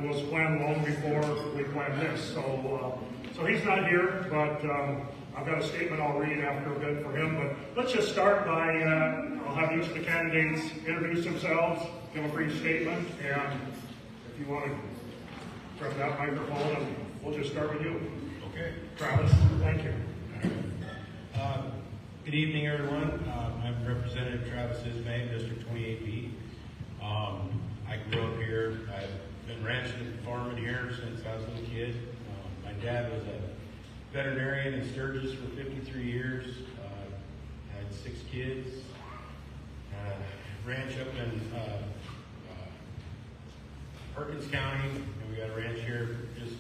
that was planned long before we planned this. So he's not here, but I've got a statement I'll read after a bit for him. But let's just start by, I'll have each of the candidates introduce themselves, give a brief statement, and if you want to grab that microphone, and we'll just start with you. Okay. Travis, thank you. Good evening, everyone. I'm Representative Travis Ismay, District 28B. I grew up here. I've been ranching and farming here since I was a little kid. My dad was a veterinarian in Sturgis for 53 years. I had 6 kids. Ranch up in Perkins County, and we got a ranch here just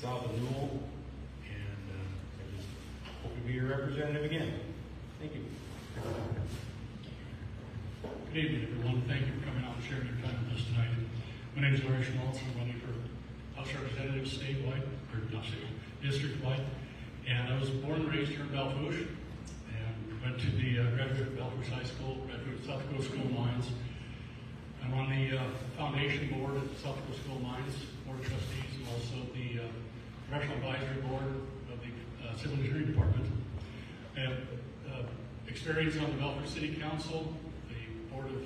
south of Newell. I just hope to be your representative again. Thank you. Good evening, everyone. Thank you for coming out and sharing your time with us tonight. My name is Larry Schmaltz. I'm running for House Representative statewide, or not statewide, district-wide. And I was born and raised here in Belle Fourche, and went to the graduate Belle Fourche High School, graduate South Dakota School of Mines. I'm on the foundation board at South Dakota School of Mines, board of trustees, and also the professional advisory board of the Civil Engineering Department. I have experience on the Belle Fourche City Council, the board of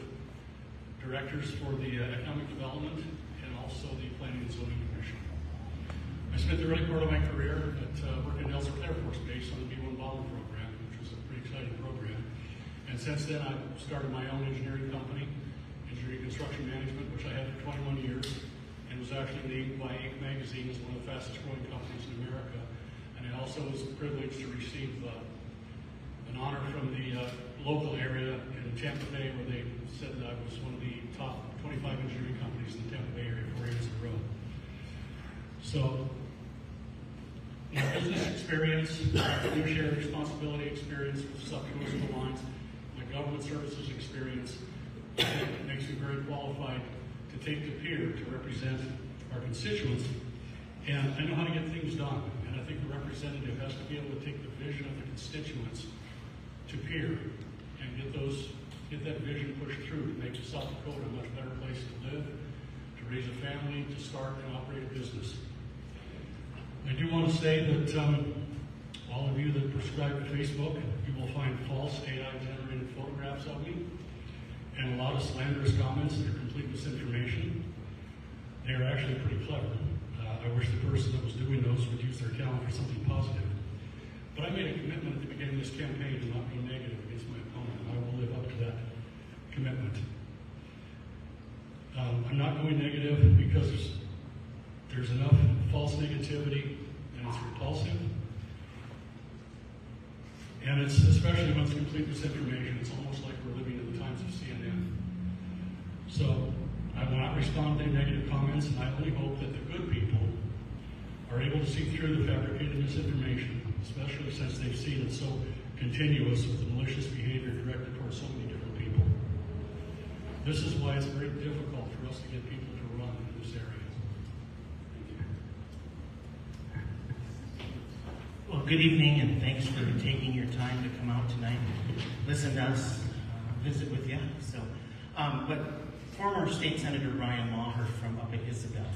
directors for the economic development, and also the planning and zoning commission. I spent the early part of my career at working at Ellsworth Air Force Base on the B-1 bomber program, which was a pretty exciting program. And since then, I've started my own engineering company, Engineering Construction Management, which I had for 21 years, and was actually named by Inc. magazine as one of the fastest growing companies in America. And I also was privileged to receive an honor from the local area in Tampa Bay, where they said that I was one of the top 25 engineering companies in the Tampa Bay area 4 years in a row. So, my business experience, my fiduciary responsibility experience with South Dakota School Lines, my government services experience makes me very qualified to take the pier to represent our constituents. And I know how to get things done. And I think a representative has to be able to take the vision of the constituents to peer and get that vision pushed through to make South Dakota a much better place to live, to raise a family, to start and operate a business. I do want to say that all of you that prescribe to Facebook, you will find false AI-generated photographs of me and a lot of slanderous comments that are complete misinformation. They are actually pretty clever. I wish the person that was doing those would use their talent for something positive. But I made a commitment at the beginning of this campaign to not go negative against my opponent, and I will live up to that commitment. I'm not going negative because there's enough false negativity, and it's repulsive. And it's, especially when it's complete misinformation, it's almost like we're living in the times of CNN. So I will not respond to any negative comments, and I only hope that the good people are able to see through the fabricated misinformation, especially since they've seen it so continuous with the malicious behavior directed towards so many different people. This is why it's very difficult for us to get people to run in this area. Well, good evening, and thanks for taking your time to come out tonight and listen to us visit with you. But former State Senator Ryan Maher from up at Isabel.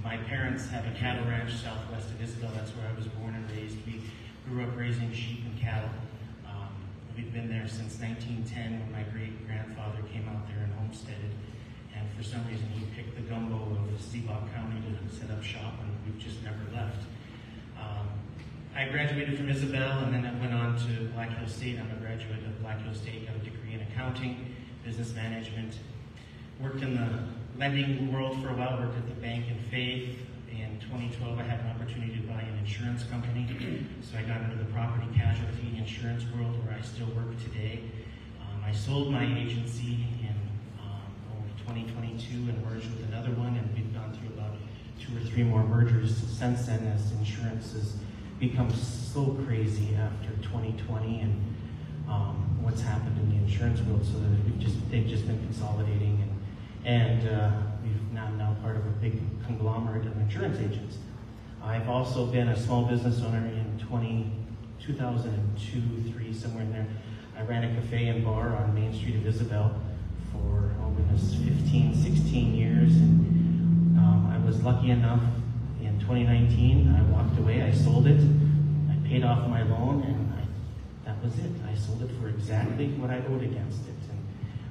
My parents have a cattle ranch southwest of Isabel. That's where I was born and raised. We grew up raising sheep and cattle. We've been there since 1910 when my great-grandfather came out there and homesteaded. And for some reason, he picked the gumbo of Seabock County to set up shop, and we've just never left. I graduated from Isabel, and then I went on to Black Hills State. I'm a graduate of Black Hills State, got a degree in accounting, business management. Worked in the lending world for a while, worked at the bank in Faith. In 2012, I had an opportunity to buy an insurance company. So I got into the property casualty insurance world, where I still work today. I sold my agency in 2022 and merged with another one, and we've gone through about 2 or 3 more mergers since then, as insurance has become so crazy after 2020 and what's happened in the insurance world. So that they've just been consolidating, and we've now part of a big conglomerate of insurance agents. I've also been a small business owner in 2002, 3, somewhere in there. I ran a cafe and bar on Main Street of Isabel for, 15, 16 years, and lucky enough in 2019, I walked away, I sold it, I paid off my loan, and that was it. I sold it for exactly what I owed against it. And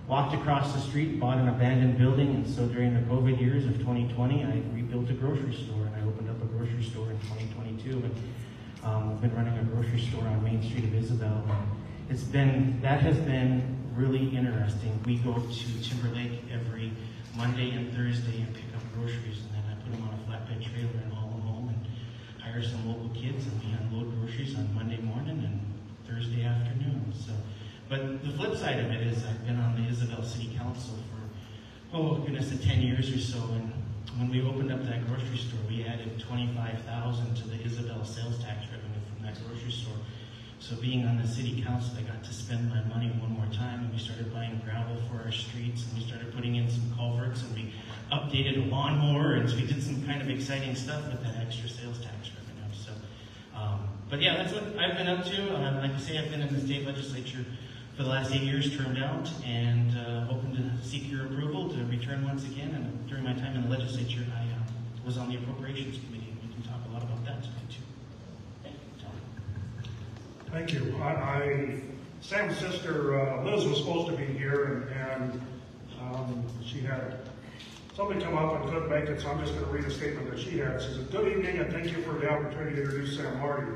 walked across the street, bought an abandoned building, and so during the COVID years of 2020, I rebuilt a grocery store, and I opened up a grocery store in 2022, and we've been running a grocery store on Main Street of Isabel. That has been really interesting. We go to Timberlake every Monday and Thursday and pick up groceries, and then I put them on a flatbed trailer and haul them home and hire some local kids, and we unload groceries on Monday morning and Thursday afternoon. So, but the flip side of it is I've been on the Isabel City Council for, 10 years or so, and when we opened up that grocery store, we added $25,000 to the Isabel sales tax revenue from that grocery store. So being on the city council, I got to spend my money one more time, and we started buying gravel for our streets, and we started putting in some culverts, and we updated a lawnmower, and so we did some kind of exciting stuff with that extra sales tax revenue. So, but yeah, that's what I've been up to. Like I say, I've been in the state legislature for the last 8 years, termed out, and hoping to seek your approval to return once again. And during my time in the legislature, I was on the appropriations committee, and we can talk a lot about that tonight too. Thank you. Sam's sister Liz was supposed to be here, and she had something come up and couldn't make it, so I'm just going to read a statement that she had. She says, "Good evening, and thank you for the opportunity to introduce Sam Marty.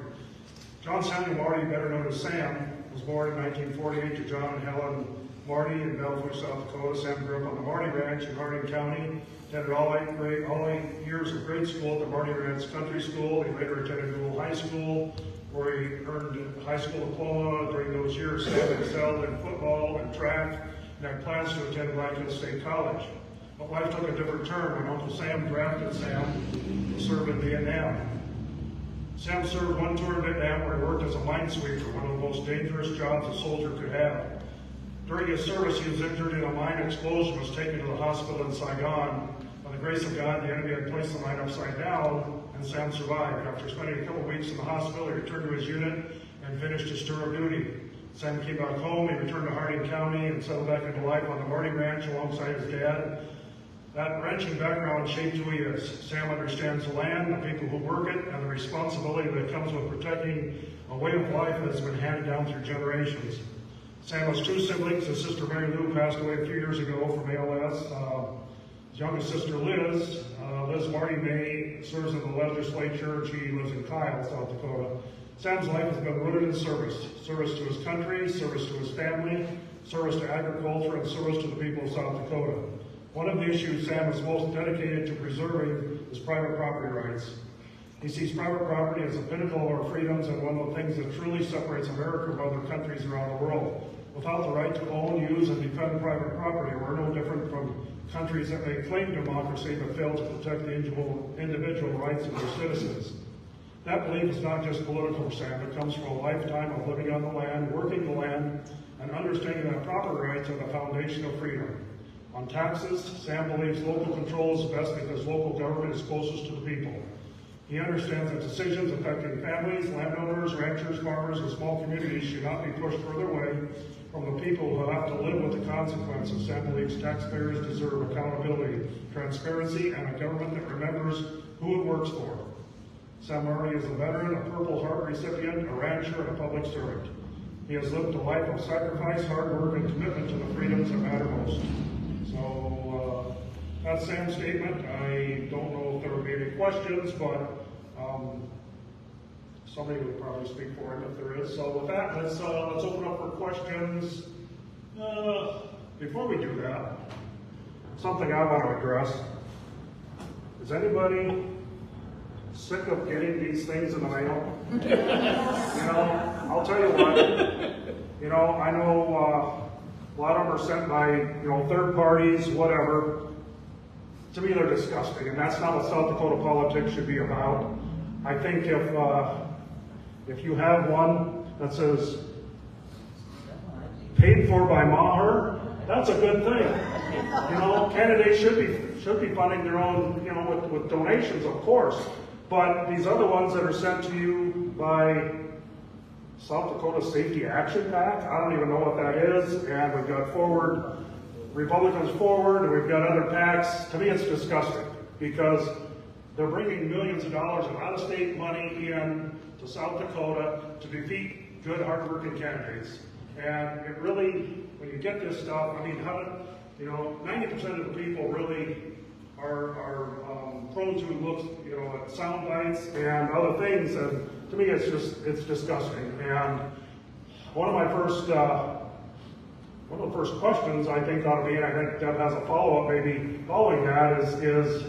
John Samuel Marty, better known as Sam, was born in 1948 to John and Helen Marty in Belle, Fourche, South Dakota. Sam grew up on the Marty Ranch in Harding County, attended all 8 years of grade school at the Marty Ranch Country School. He later attended Butte High School, where he earned a high school diploma. During those years, Sam excelled in football and track, and had plans to attend Black Hills State College. But life took a different turn when Uncle Sam drafted Sam to serve in Vietnam. Sam served one tour in Vietnam where he worked as a minesweeper, one of the most dangerous jobs a soldier could have. During his service, he was injured in a mine explosion, was taken to the hospital in Saigon. By the grace of God, the enemy had placed the mine upside down, and Sam survived. After spending a couple of weeks in the hospital, he returned to his unit and finished his tour of duty. Sam came back home, he returned to Harding County and settled back into life on the Marty Ranch alongside his dad. That ranching background shaped who he is. Sam understands the land, the people who work it, and the responsibility that comes with protecting a way of life that has been handed down through generations. Sam has 2 siblings. His sister Mary Lou passed away a few years ago from ALS. His youngest sister Liz Marty May, serves in the legislature. She lives in Kyle, South Dakota. Sam's life has been rooted in service. Service to his country, service to his family, service to agriculture, and service to the people of South Dakota. One of the issues Sam is most dedicated to preserving is private property rights. He sees private property as a pinnacle of our freedoms and one of the things that truly separates America from other countries around the world. Without the right to own, use, and defend private property, we're no different from countries that may claim democracy but fail to protect the individual rights of their citizens. That belief is not just political, Sam. It comes from a lifetime of living on the land, working the land, and understanding that property rights are the foundation of freedom. On taxes, Sam believes local control is best because local government is closest to the people. He understands that decisions affecting families, landowners, ranchers, farmers, and small communities should not be pushed further away from the people who have to live with the consequences. Sam believes taxpayers deserve accountability, transparency, and a government that remembers who it works for. Sam Marty is a veteran, a Purple Heart recipient, a rancher, and a public servant. He has lived a life of sacrifice, hard work, and commitment to the freedoms that matter most. So that's Sam's statement. I don't know if there would be any questions, but somebody would probably speak for him if there is. So with that, let's open up for questions. Before we do that, something I want to address. Is anybody sick of getting these things in the mail? I'll tell you what. I know a lot of them are sent by third parties, whatever. To me, they're disgusting, and that's not what South Dakota politics should be about. I think if you have one that says paid for by Maher, that's a good thing. Candidates should be funding their own, with donations, of course. But these other ones that are sent to you by South Dakota Safety Action PAC, I don't even know what that is. And we've got Republicans Forward, and we've got other PACs. To me, it's disgusting because They're bringing millions of dollars of out-of-state money in to South Dakota to defeat good, hard-working candidates. And it really, when you get this stuff, I mean, 90% of the people really are prone to look, at sound bites and other things, and to me, it's disgusting. And one of the first questions I think ought to be, and I think Deb has a follow-up maybe following that, is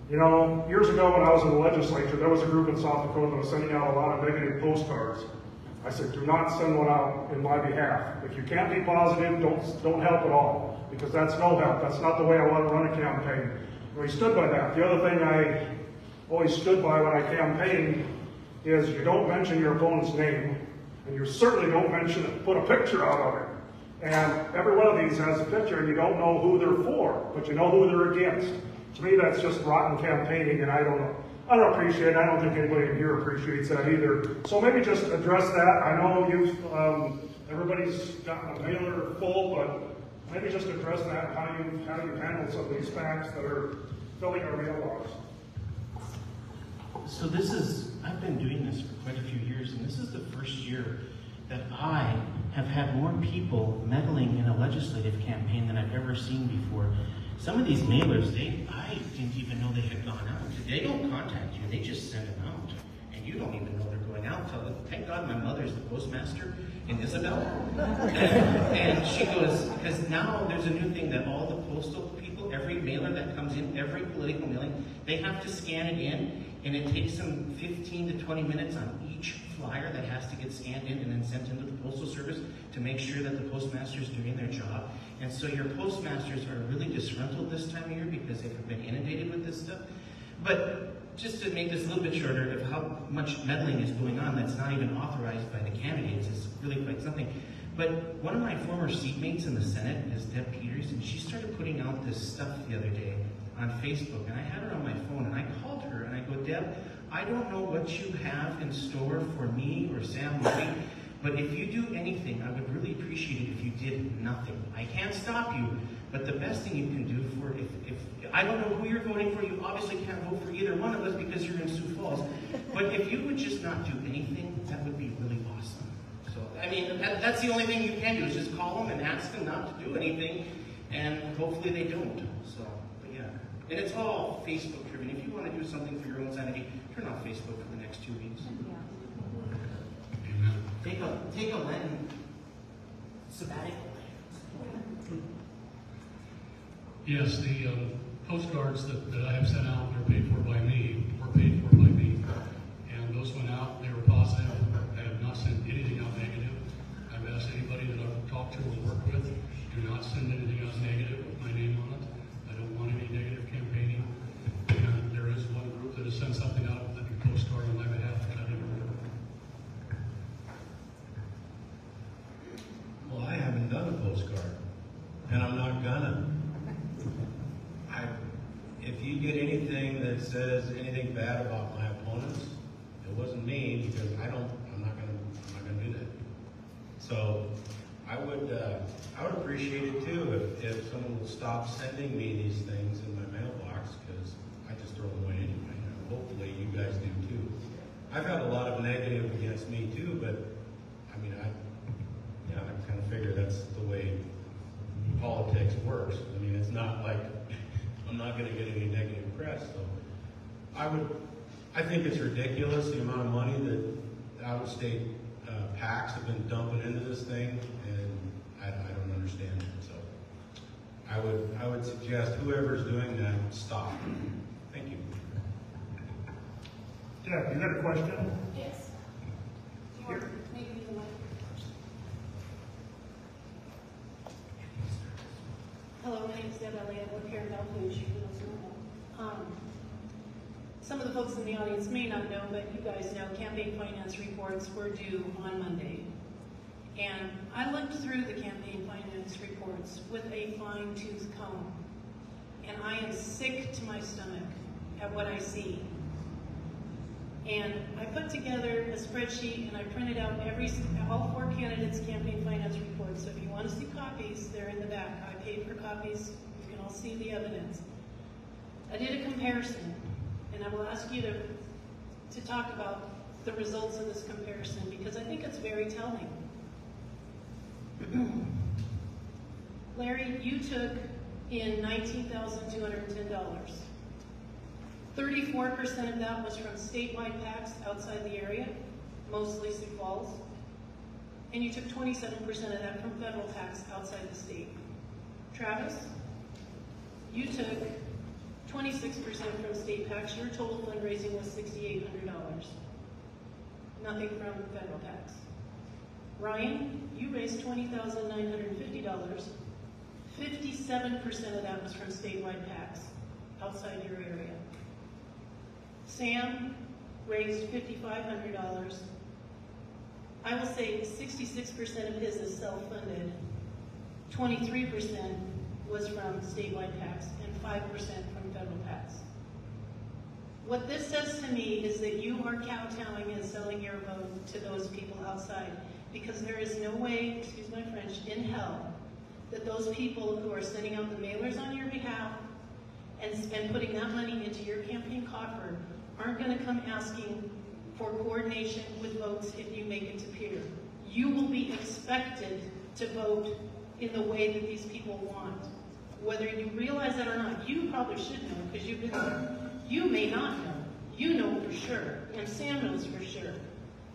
years ago when I was in the legislature, there was a group in South Dakota that was sending out a lot of negative postcards. I said, do not send one out in my behalf. If you can't be positive, don't help at all, because that's no help. That's not the way I want to run a campaign. And we stood by that. The other thing I always stood by when I campaigned is you don't mention your opponent's name, and you certainly don't mention it, put a picture out of it. And every one of these has a picture, and you don't know who they're for, but you know who they're against. To me, that's just rotten campaigning, and I don't appreciate it. I don't think anybody in here appreciates that either. So maybe just address that. I know everybody's gotten a mailer full, but maybe just address that, how you handle some of these facts that are filling our mailbox. So I've been doing this for quite a few years, and this is the first year that I have had more people meddling in a legislative campaign than I've ever seen before. Some of these mailers, I didn't even know they had gone out. They don't contact you, they just send them out. And you don't even know they're going out. Thank God my mother's the postmaster in Isabel. And she goes, because now there's a new thing that all the postal people, every mailer that comes in, every political mailing, they have to scan it in, and it takes them 15 to 20 minutes on each flyer that has to get scanned in and then sent into the Postal Service to make sure that the postmaster is doing their job. And so your postmasters are really disgruntled this time of year because they've been inundated with this stuff. But just to make this a little bit shorter of how much meddling is going on that's not even authorized by the candidates is really quite something. But one of my former seatmates in the Senate is Deb Peters, and she started putting out this stuff the other day on Facebook, and I had her on my phone, and I called her, and I go, Deb, I don't know what you have in store for me or Sam Murray, but if you do anything, I would really appreciate it if you did nothing. I can't stop you, but the best thing you can do for, if I don't know who you're voting for, you obviously can't vote for either one of us because you're in Sioux Falls, but if you would just not do anything, that would be really awesome. So, I mean, that's the only thing you can do is just call them and ask them not to do anything, and hopefully they don't. So, but yeah. And it's all Facebook driven. If you want to do something for your own sanity, turn off Facebook for the next 2 weeks. Amen. Take a Lenten sabbatical. Yes, the postcards that I have sent out, they're paid for by me, were paid for by me. And those went out, they were positive. I have not sent anything out negative. I've asked anybody that I've talked to or worked with, do not send anything else negative with my name on it. I don't want any negative campaigning. And there is one group that has sent something out with a postcard on my behalf that I didn't work. Well, I haven't done a postcard, and I'm not gonna. If you get anything that says anything bad about my opponents, it wasn't me, because I'm not gonna do that. So I would appreciate it too if someone would stop sending me these things in my mailbox, because I just throw them away anyway. Hopefully you guys do too. I've had a lot of negative against me too, but I mean, I kind of figure that's the way politics works. I mean, it's not like I'm not going to get any negative press. So I think it's ridiculous the amount of money that out-of-state PACs have been dumping into this thing, and I don't understand it. So I would suggest whoever's doing that, stop. Thank you. Deb, you got a question? Yes. Here. Maybe the mic. Hello, my name is Deb Elliott. I work here in Belle. Some of the folks in the audience may not know, but you guys know campaign finance reports were due on Monday. And I looked through the campaign finance reports with a fine-tooth comb. And I am sick to my stomach at what I see. And I put together a spreadsheet and I printed out all 4 candidates' campaign finance reports. So if you want to see copies, they're in the back. I paid for copies. You can all see the evidence. I did a comparison, and and I will ask you to talk about the results of this comparison, because I think it's very telling. Larry, you took in $19,210. 34% of that was from statewide PACs outside the area, mostly Sioux Falls. And you took 27% of that from federal tax outside the state. Travis, you took 26% from state PACs. Your total fundraising was $6,800. Nothing from federal tax. Ryan, you raised $20,950. 57% of that was from statewide PACs outside your area. Sam raised $5,500. I will say 66% of his is self-funded. 23% was from statewide PACs and 5% from federal PACs. What this says to me is that you are kowtowing and selling your vote to those people outside, because there is no way, excuse my French, in hell that those people who are sending out the mailers on your behalf and putting that money into your campaign coffer aren't going to come asking for coordination with votes if you make it to peer. You will be expected to vote in the way that these people want. Whether you realize that or not, you probably should know because you've been there. You may not know. You know for sure, and Sam knows for sure.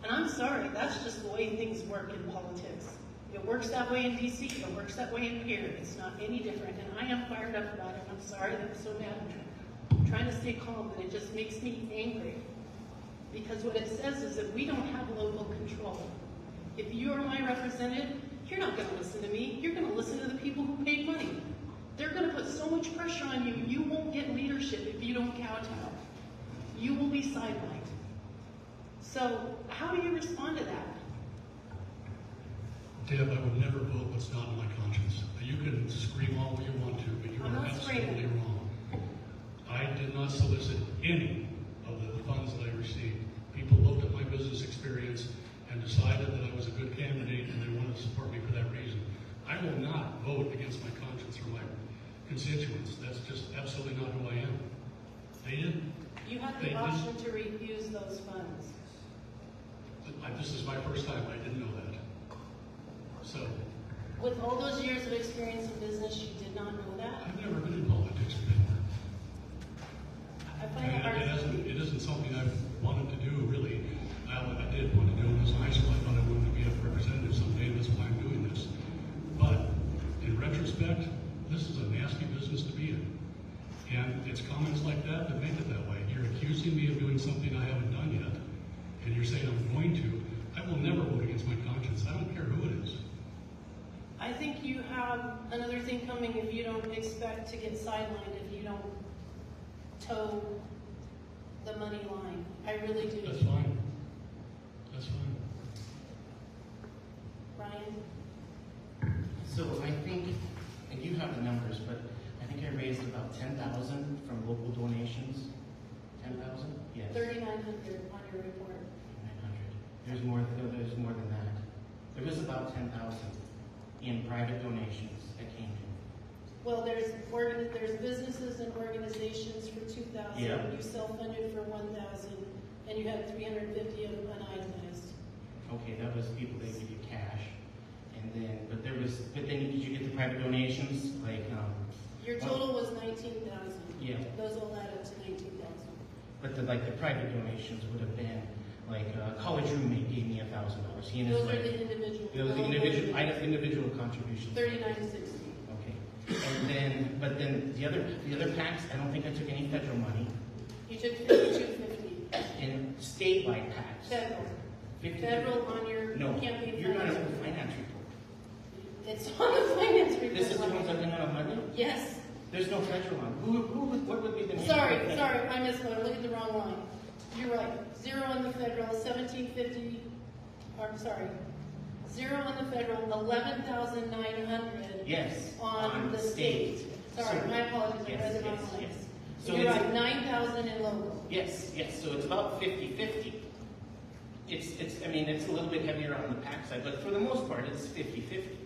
And I'm sorry, that's just the way things work in politics. It works that way in DC, it works that way in Pierre. It's not any different, and I am fired up about it. I'm sorry that I'm so mad. I'm trying to stay calm, but it just makes me angry. Because what it says is that we don't have local control. If you are my representative, you're not going to listen to me. You're going to listen to the people who paid money. They're going to put so much pressure on you, you won't get leadership if you don't kowtow. You will be sidelined. So how do you respond to that? Deb, I would never vote what's not in my conscience. You can scream all you want to, but you are absolutely wrong. I did not solicit any of the funds that I received. People looked at my business experience and decided that I was a good candidate and they wanted to support me for that reason. I will not vote against my conscience or my constituents. That's just absolutely not who I am. They didn't. You had the option to refuse those funds. This is my first time. I didn't know that. So. With all those years of experience in business, you did not know that? I've never been in politics before. I find it hard. It isn't something I've wanted to do, really. I did want to do it when I was in high school. I thought I wanted to be a representative someday, and that's why I'm doing this. But in retrospect, this is a nasty business to be in. And it's comments like that that make it that way. You're accusing me of doing something I haven't done yet, and you're saying I'm going to. I will never vote against my conscience. I don't care who it is. I think you have another thing coming if you don't expect to get sidelined, if you don't toe the money line. I really do. That's fine. That's fine. Ryan? So I think, and you have the numbers, but I think I raised about 10,000 from local donations. 10,000? Yes. 3,900 on your report. 900. There's more than that. There was about 10,000 in private donations that came in. Well, there's businesses and organizations for 2,000. Yeah. You self-funded for 1,000, and you had 350 of them unitemized. Okay, that was people that give you cash, and then but then did you get the private donations like? Your total was 19,000. Yeah. Those all add up to 19,000. But the private donations would have been like a college roommate gave me $1,000. Those are the individual. Those are individual. I have individual contributions. 3960. Okay. And but then the other PACs, I don't think I took any federal money. You took 5250. In statewide PACs. Federal. 50. Federal on your campaign. You're not on the finance report. It's on the finance report. This is the ones that went out on Monday? Yes. There's no federal on. What would be the name? Sorry, I missed one. I looked at the wrong line. You're right. 0 on the federal, 1750. I'm sorry. 0 on the federal, 11,900. Yes. On the state. Sorry, my apologies. I read the wrong line. Yes. So you're right. 9,000 in local. Yes. So it's about 50-50. I mean, it's a little bit heavier on the PAC side, but for the most part, it's 50-50.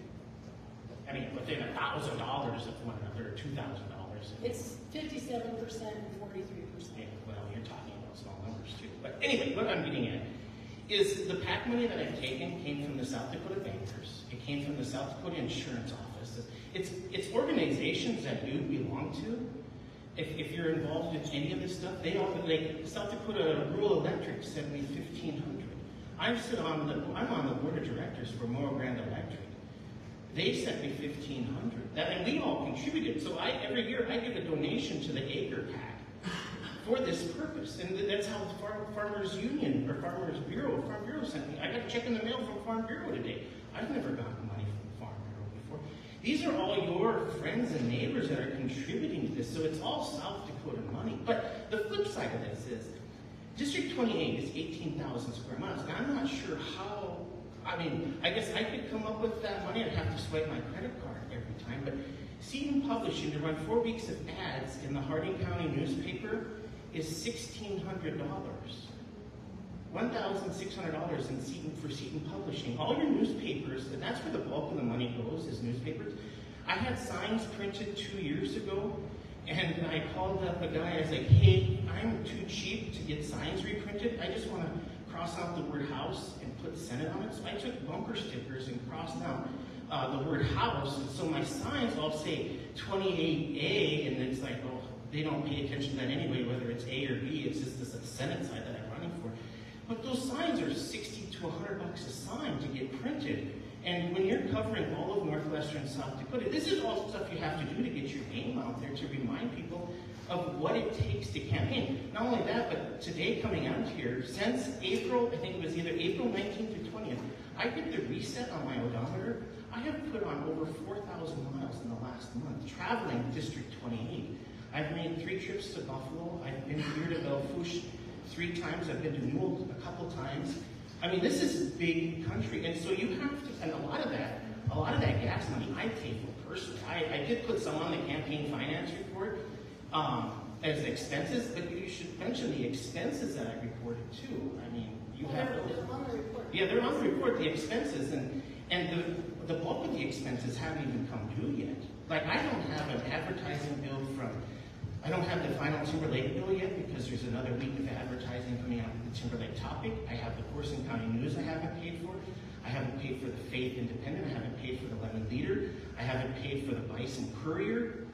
I mean, within $1,000 of one another, or $2,000. It's 57% and 43%. Yeah, well, you're talking anyway, what I'm getting at is the PAC money that I've taken came from the South Dakota bankers. It came from the South Dakota insurance office. It's organizations that you belong to. If you're involved in any of this stuff, they all, like South Dakota Rural Electric sent me $1,500. I'm on the board of directors for Morro Grande Electric. They sent me $1,500, and we all contributed. So every year I give a donation to the Acre PAC for this purpose, and that's how the Farmers Union or Farm Bureau sent me. I got a check in the mail from Farm Bureau today. I've never gotten money from Farm Bureau before. These are all your friends and neighbors that are contributing to this, so it's all South Dakota money. But the flip side of this is, District 28 is 18,000 square miles, and I'm not sure how, I guess I could come up with that money. I'd have to swipe my credit card every time, but Seton Publishing, to run 4 weeks of ads in the Harding County newspaper is $1,600. $1,600 for Seton Publishing. All your newspapers, and that's where the bulk of the money goes, is newspapers. I had signs printed 2 years ago, and I called up a guy. I was like, hey, I'm too cheap to get signs reprinted. I just want to cross out the word house and put Senate on it. So I took bumper stickers and crossed out the word house. And so my signs all say 28A, and it's like, oh, they don't pay attention to that anyway, whether it's A or B. It's just the Senate side that I'm running for. But those signs are $60 to $100 a sign to get printed. And when you're covering all of northwestern South Dakota, this is all stuff you have to do to get your name out there, to remind people of what it takes to campaign. Not only that, but today coming out here, since April, I think it was either April 19th or 20th, I did the reset on my odometer. I have put on over 4,000 miles in the last month, traveling District 28. I've made 3 trips to Buffalo. I've been here to Belle Fourche 3 times. I've been to Newell a couple times. I mean, this is big country, and so you have to, and a lot of that gas money I pay for personally. I did put some on the campaign finance report as expenses, but you should mention the expenses that I reported too. I mean, you have those. They're on the report. Yeah, they're on the report, the expenses, and the bulk of the expenses haven't even come due yet. Like, I don't have an advertising bill I don't have the final Timberlake bill yet because there's another week of advertising coming out with the Timberlake topic. I have the Carson County News I haven't paid for. I haven't paid for the Faith Independent. I haven't paid for the Lemon Leader. I haven't paid for the Bison Courier.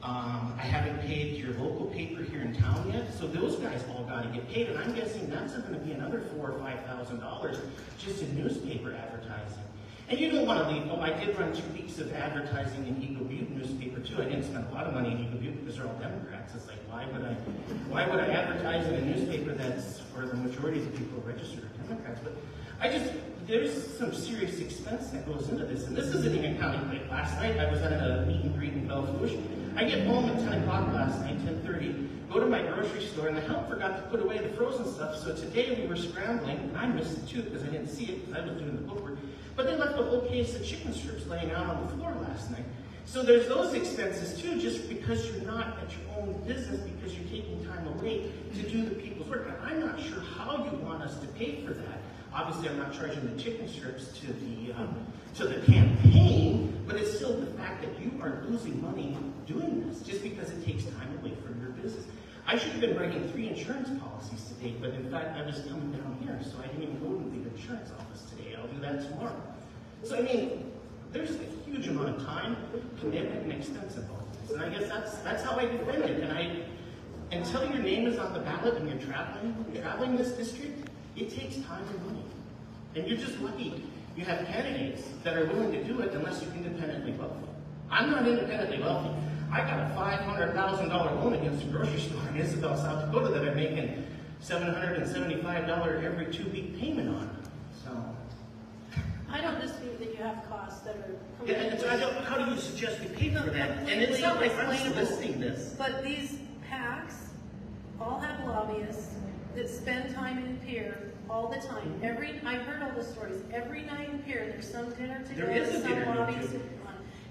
I haven't paid your local paper here in town yet. So those guys all got to get paid, and I'm guessing that's going to be another $4,000 or $5,000 just in newspaper advertising. And you don't want to leave. Oh, I did run 2 weeks of advertising in Eagle Butte newspaper too. I didn't spend a lot of money in Eagle Butte because they're all Democrats. It's like, why would I advertise in a newspaper that's where the majority of the people registered are Democrats? But there's some serious expense that goes into this. And this isn't even counting, like last night I was at a meet and greet in Belle Fourche. I get home at 10 o'clock last night, 10:30, go to my grocery store, and the help forgot to put away the frozen stuff. So today we were scrambling, and I missed it too because I didn't see it because I was doing the bookwork. But they left a whole case of chicken strips laying out on the floor last night. So there's those expenses too, just because you're not at your own business, because you're taking time away to do the people's work. And I'm not sure how you want us to pay for that. Obviously, I'm not charging the chicken strips to the campaign, but it's still the fact that you are losing money doing this just because it takes time away from your business. I should have been writing 3 insurance policies today, but in fact, I was coming down here, so I didn't even go to the insurance office today. I'll do that tomorrow. So, I mean, there's a huge amount of time, commitment, and expense involved in this. And I guess that's how I defend it. And until your name is on the ballot and you're traveling this district, it takes time and money. And you're just lucky you have candidates that are willing to do it unless you're independently wealthy. I'm not independently wealthy. I got a $500,000 loan against a grocery store in Isabel, South Dakota that I'm making $775 every 2-week payment on. So I don't dispute that you have costs that are. yeah, and so how do you suggest we pay for that? And it's not like I'm soliciting this. But these PACs all have lobbyists that spend time in Pier all the time. I've heard all the stories. Every night in Pier, there's some dinner to There go, is a some dinner to go lobbyists to.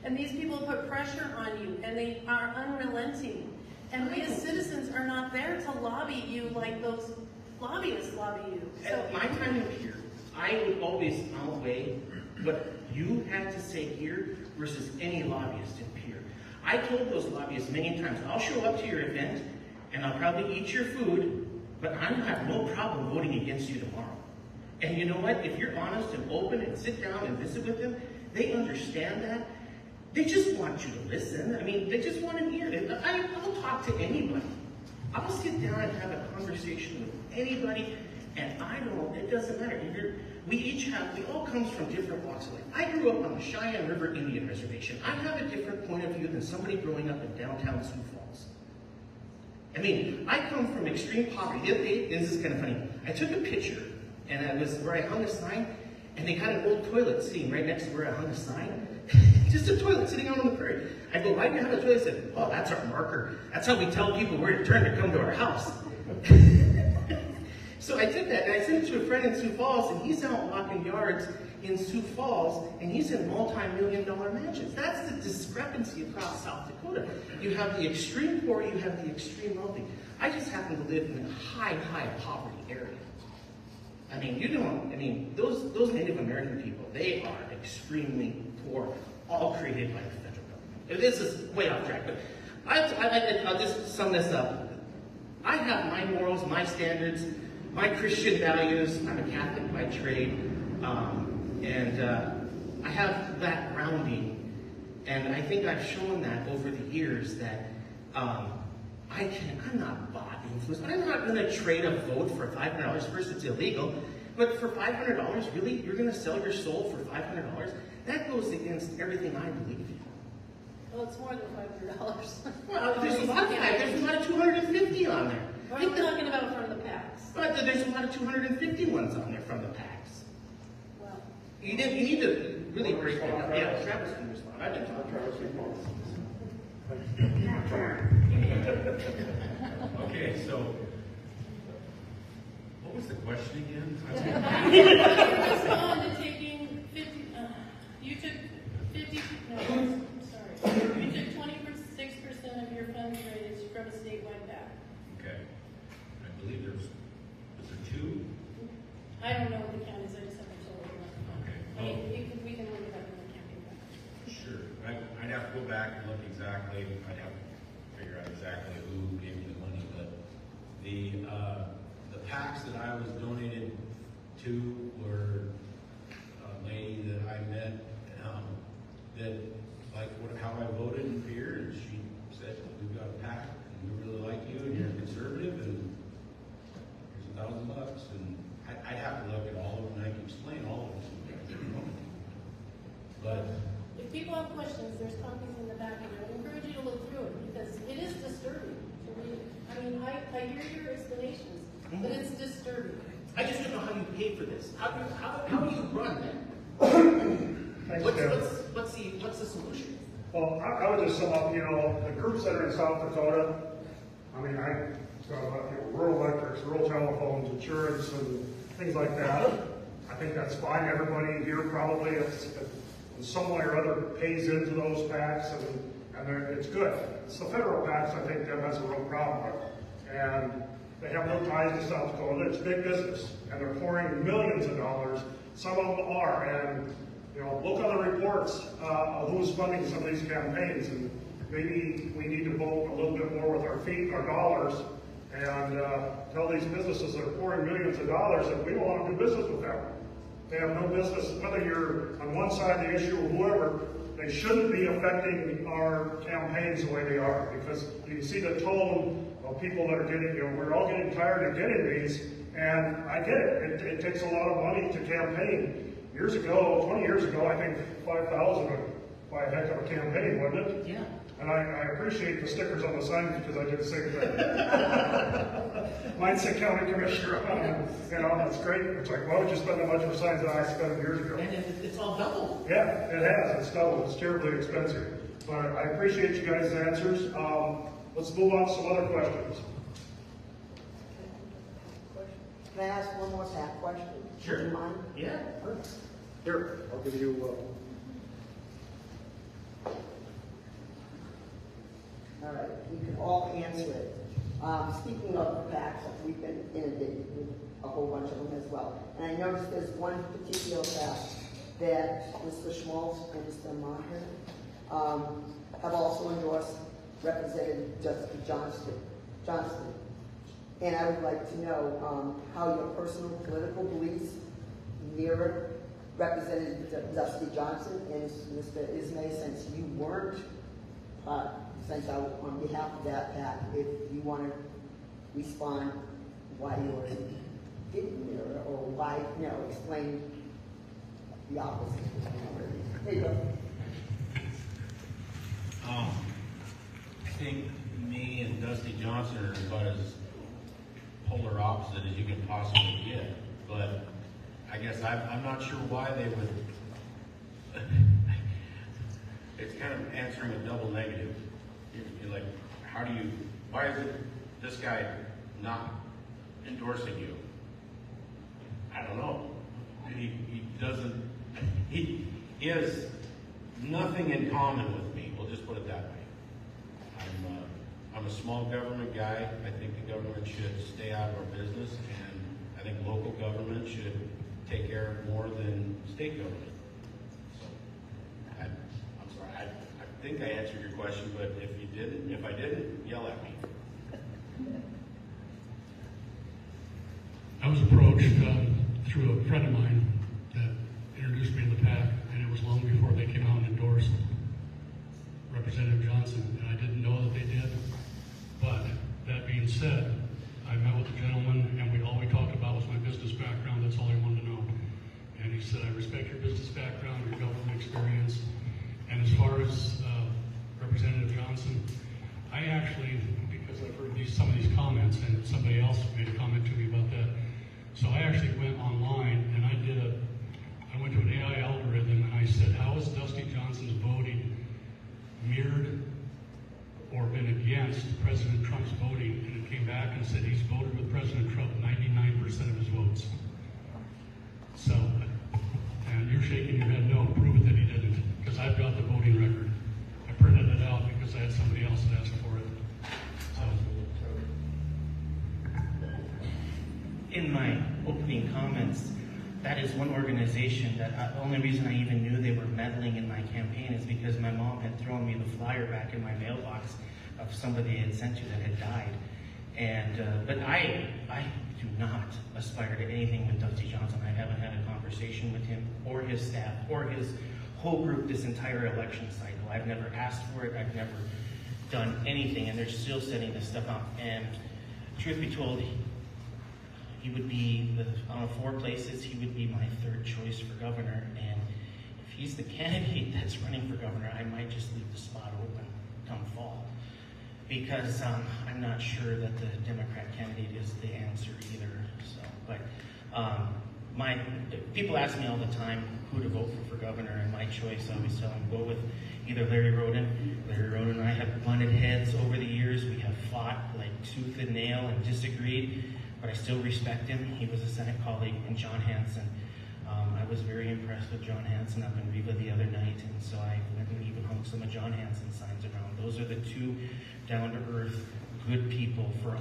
and these people put pressure on you, and they are unrelenting. And we as citizens are not there to lobby you like those lobbyists lobby you. So At my time in Pier, I would always outweigh what you had to say here versus any lobbyist in Pier. I told those lobbyists many times, I'll show up to your event and I'll probably eat your food, but I'm gonna have no problem voting against you tomorrow. And you know what? If you're honest and open and sit down and visit with them, they understand that. They just want you to listen. I mean, they just want an ear. I'll talk to anybody. I'll sit down and have a conversation with anybody, and it doesn't matter. We all come from different walks of life. I grew up on the Cheyenne River Indian Reservation. I have a different point of view than somebody growing up in downtown Sioux Falls. I mean, I come from extreme poverty. This is kind of funny. I took a picture, and I was where I hung a sign, and they had an old toilet sitting right next to where I hung a sign. Just a toilet sitting out on the prairie. I go, why do you have a toilet? I said, well, that's our marker. That's how we tell people where to turn to come to our house. So I took that and I sent it to a friend in Sioux Falls, and he's out walking yards in Sioux Falls, and he's in multi-million-dollar mansions. That's the discrepancy across South Dakota. You have the extreme poor, you have the extreme wealthy. I just happen to live in a high poverty area. I mean, those Native American people, they are extremely poor, all created by the federal government. This is way off track, but I'll just sum this up. I have my morals, my standards, my Christian values. I'm a Catholic by trade, and I have that grounding, and I think I've shown that over the years that I'm not bought and influenced. I'm not going to trade a vote for $500. First, it's illegal, but for $500, really, you're going to sell your soul for $500? That goes against everything I believe in. Well, it's more than $500. Well, there's a lot of that. There's a lot of 250 on there. I'm talking about from the packs. But there's a lot of 250 ones on there from the packs. Well, You need to really break that up. Yeah, Travis can respond. I didn't talk. Okay, so what was the question again? respond to taking 50, you took 50, no, sorry. You took 26% of your funds raised from a statewide PAC. Okay. I believe was there two? I don't know what the count is, I just haven't told you. Okay. I mean, we can look it up in the campaign PAC. Sure. I'd have to go back and look exactly. I'd have to figure out exactly who gave me the money, but the PACs that I was donated to were a lady that I met that liked how I voted in Pierre, and she said, "We've got a PAC, and we really like you, and you're conservative, and here's $1,000." And I'd have to look at all of them, and I can explain all of them. But If people have questions, there's copies in the back, and I would encourage you to look through it, because it is disturbing to read it. I mean, I hear your explanations, but it's disturbing. I just don't know how you pay for this. How do you run that? Thanks, What's Tim. the solution? Well, I would just sum up, the groups that are in South Dakota, I mean, I talk about, rural electrics, rural telephones, insurance, and things like that. I think that's fine. Everybody here probably in some way or other pays into those PACs, and it's good. It's the federal PACs, I think, that has a real problem with. And they have no ties to South Dakota. It's big business, and they're pouring millions of dollars. Some of them are, and look on the reports of who's funding some of these campaigns, and maybe we need to vote a little bit more with our feet, our dollars, and tell these businesses that are pouring millions of dollars that we don't want to do business with them. They have no business, whether you're on one side of the issue or whoever, they shouldn't be affecting our campaigns the way they are, because you see the tone of people that are getting, we're all getting tired of getting these, and I get it. It takes a lot of money to campaign. 20 years ago, I think $5,000 would buy a heck of a campaign, wouldn't it? Yeah. And I appreciate the stickers on the signs because I did the same thing. Mine said county commissioner on it. It's great. It's like, why would you spend that much for signs that I spent years ago? And it's all double. Yeah, it has. It's double. It's terribly expensive. But I appreciate you guys' answers. Let's move on to some other questions. Can I ask one more PAC question? Sure. Do you mind? Yeah. Here, I'll give you. All right, you can all answer it. Speaking of the PACs, we've been inundated with a whole bunch of them as well. And I noticed there's one particular PAC that Mr. Schmaltz and Mr. Maher have also endorsed Representative Johnston. And I would like to know how your personal political beliefs mirror Representative Dusty Johnson and Mr. Ismay, since you weren't sent out on behalf of that PAC. If you want to respond why yours didn't mirror, or why, explain the opposite. There you go. I think me and Dusty Johnson are about as polar opposite as you can possibly get, but I guess I'm not sure why they would. It's kind of answering a double negative. You're like, why is this guy not endorsing you? I don't know. He has nothing in common with me. We'll just put it that way. I'm a small government guy. I think the government should stay out of our business, and I think local government should take care of more than state government. So, I'm sorry. I think I answered your question, but if I didn't, yell at me. I was approached through a friend of mine that introduced me to the PAC, and it was long before they came out and endorsed Representative Johnson, and I didn't know that they did. But that being said, I met with the gentleman, and all we talked about was my business background. That's all he wanted to know. And he said, I respect your business background, your government experience. And as far as Representative Johnson, I actually, because I've heard some of these comments, and somebody else made a comment to me about that, so I actually went online and I went to an AI algorithm and I said, how is Dusty Johnson's voting mirrored or been against President Trump's voting? And it came back and said he's voted with President Trump 99% of his votes. So, and you're shaking your head no, prove it that he didn't, because I've got the voting record. I printed it out because I had somebody else that asked for it. So. In my opening comments, that is one organization that the only reason I even knew they were meddling in my campaign is because my mom had thrown me the flyer back in my mailbox of somebody I had sent to that had died. And but I do not aspire to anything with Dusty Johnson. I haven't had a conversation with him or his staff or his whole group this entire election cycle. I've never asked for it. I've never done anything, and they're still setting this stuff up. And truth be told, he would be, on 4 places, he would be my 3rd choice for governor. And if he's the candidate that's running for governor, I might just leave the spot open come fall. Because I'm not sure that the Democrat candidate is the answer either. So, but people ask me all the time who to vote for governor, and my choice, I always tell them, go with either Larry Roden. Larry Roden and I have butted heads over the years. We have fought like tooth and nail and disagreed, but I still respect him. He was a Senate colleague, and John Hanson. I was very impressed with John Hanson up in Riva the other night, and so I went and even hung some of John Hanson signs around. Those are the 2 down-to-earth, good people for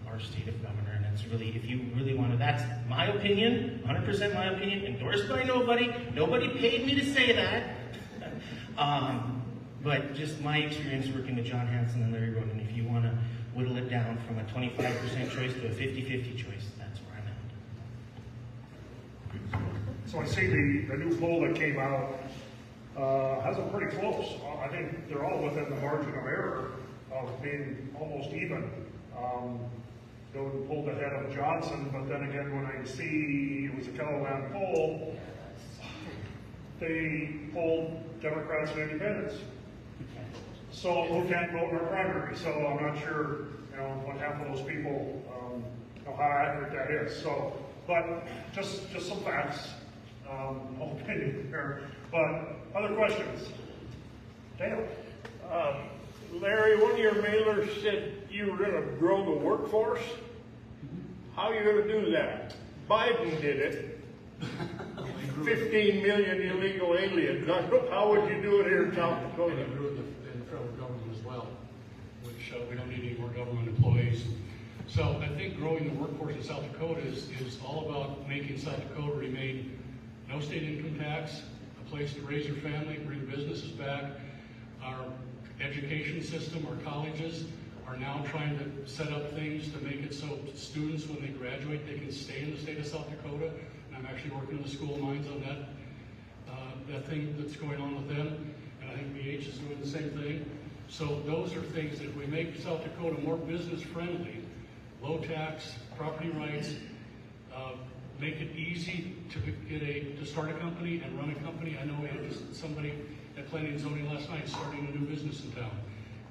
our state of governor, and it's really, if you really want to, that's my opinion, 100% my opinion, endorsed by nobody. Nobody paid me to say that. But just my experience working with John Hanson and Larry Roden, if you want to whittle it down from a 25% choice to a 50-50 choice, that's where I'm at. So I see the new poll that came out has them pretty close. I think they're all within the margin of error of being almost even. Roden pulled ahead of Johnson, but then again, when I see it was a Kelloland poll, they polled Democrats and Independents. So who can't vote in our primary? So I'm not sure, what half of those people know how accurate that is. So, but just some facts. No opinion there. But other questions? Dale. Larry, one of your mailers said you were going to grow the workforce. How are you going to do that? Biden did it. 15 million illegal aliens. How would you do it here in South Dakota? And grew in the federal government as well, which we don't need any more government employees. So I think growing the workforce in South Dakota is all about making South Dakota remain no state income tax, a place to raise your family, bring businesses back. Our education system, our colleges, our are now trying to set up things to make it so students, when they graduate, they can stay in the state of South Dakota. And I'm actually working with the school of mines on that, that thing that's going on with them. And I think BH is doing the same thing. So those are things that if we make South Dakota more business friendly, low tax, property rights, make it easy to start a company and run a company. I know we had just somebody at Planning and Zoning last night starting a new business in town.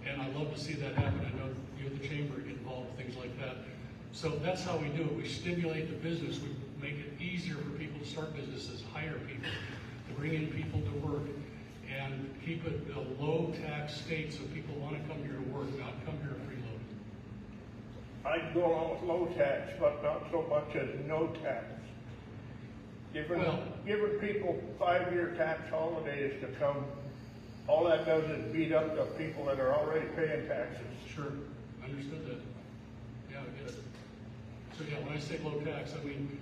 And I'd love to see that happen. I know you at the chamber get involved with things like that. So that's how we do it. We stimulate the business. We make it easier for people to start businesses, hire people, to bring in people to work, and keep it a low tax state so people want to come here to work, not come here freeloading. I'd go along with low tax, but not so much as no tax. Giving people 5-year tax holidays to come, all that does is beat up the people that are already paying taxes. Sure, understood that. Yeah, I get it. So yeah, when I say low tax, I mean,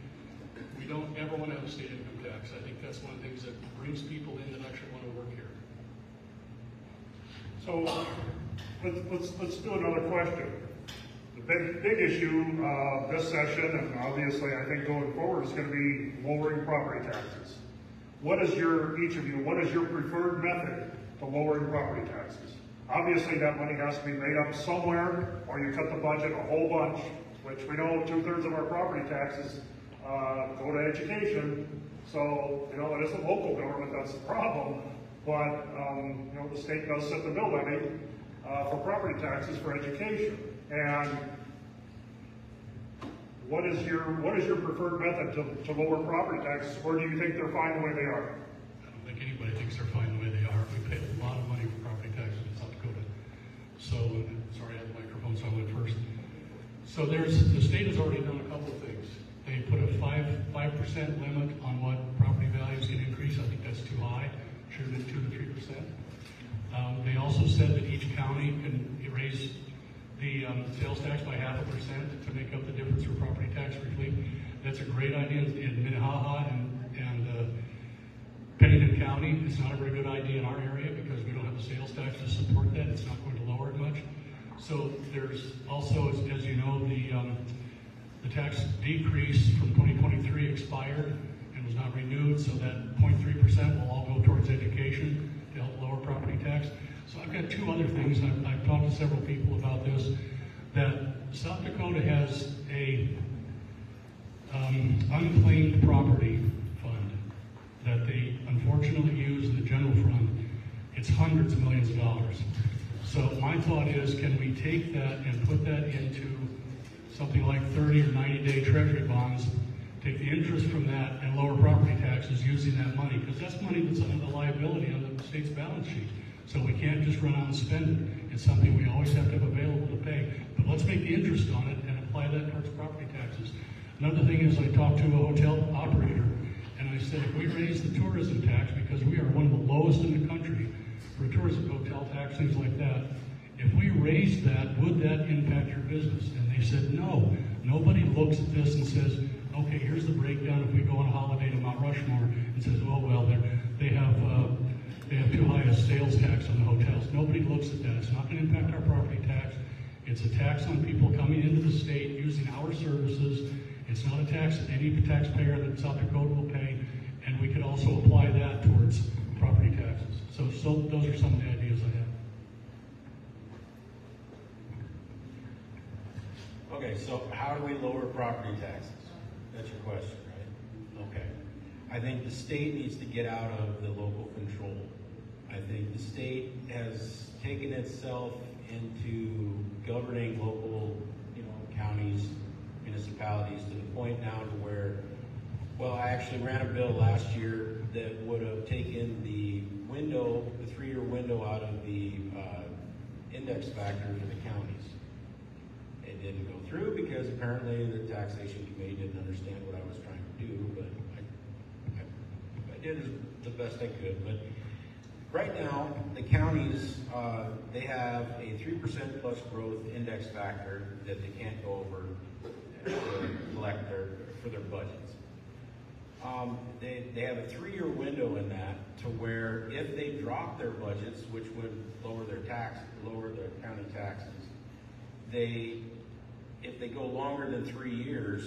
we don't ever want to have a state income tax. I think that's one of the things that brings people in that actually want to work here. So let's do another question. The big issue this session, and obviously I think going forward, is going to be lowering property taxes. What is each of you, what is your preferred method to lowering property taxes? Obviously that money has to be made up somewhere, or you cut the budget a whole bunch, which we know 2/3 of our property taxes go to education. So, it isn't local government that's the problem, but, the state does set the mill levy for property taxes for education. And what is your preferred method to lower property taxes, or do you think they're fine the way they are? I don't think anybody thinks they're fine the way they are. We pay a lot of money for property taxes in South Dakota. So, sorry, I had the microphone, so I went first. So the state has already done a couple of things. They put a 5% limit on what property values can increase. I think that's too high. Should have been 2 to 3%. They also said that each county can raise the sales tax by 0.5% to make up the difference for property tax relief. That's a great idea in Minnehaha and Pennington County. It's not a very good idea in our area because we don't have the sales tax to support that. It's not going to lower it much. So there's also, as you know, the tax decrease from 2023 expired and was not renewed, so that 0.3% will all go towards education to help lower property tax. So I've got 2 other things. I've talked to several people about this, that South Dakota has a unclaimed property fund that they unfortunately use in the general fund. It's hundreds of millions of dollars. So my thought is, can we take that and put that into something like 30 or 90-day treasury bonds, take the interest from that and lower property taxes using that money? Because that's money that's under the liability on the state's balance sheet. So we can't just run out and spend it. It's something we always have to have available to pay. But let's make the interest on it and apply that towards property taxes. Another thing is, I talked to a hotel operator and I said, if we raise the tourism tax, because we are one of the lowest in the country for tourism, hotel tax, things like that, if we raise that, would that impact your business? And they said, no. Nobody looks at this and says, okay, here's the breakdown if we go on a holiday to Mount Rushmore, and says, oh, well, they have too high a sales tax on the hotels. Nobody looks at that. It's not going to impact our property tax. It's a tax on people coming into the state using our services. It's not a tax that any taxpayer that South Dakota will pay, and we could also apply that towards property taxes. So those are some of the ideas I have. Okay, so how do we lower property taxes? That's your question, right? Okay. I think the state needs to get out of the local control. I think the state has taken itself into governing local, counties, municipalities to the point now to where, well, I actually ran a bill last year that would have taken the 3-year window out of the index factor for the counties. It didn't go through because apparently the taxation committee didn't understand what I was trying to do, but I did the best I could. But right now, the counties, they have a 3% plus growth index factor that they can't go over to collect for their budgets. They have a 3-year window in that to where if they drop their budgets, which would lower their county taxes, if they go longer than 3 years,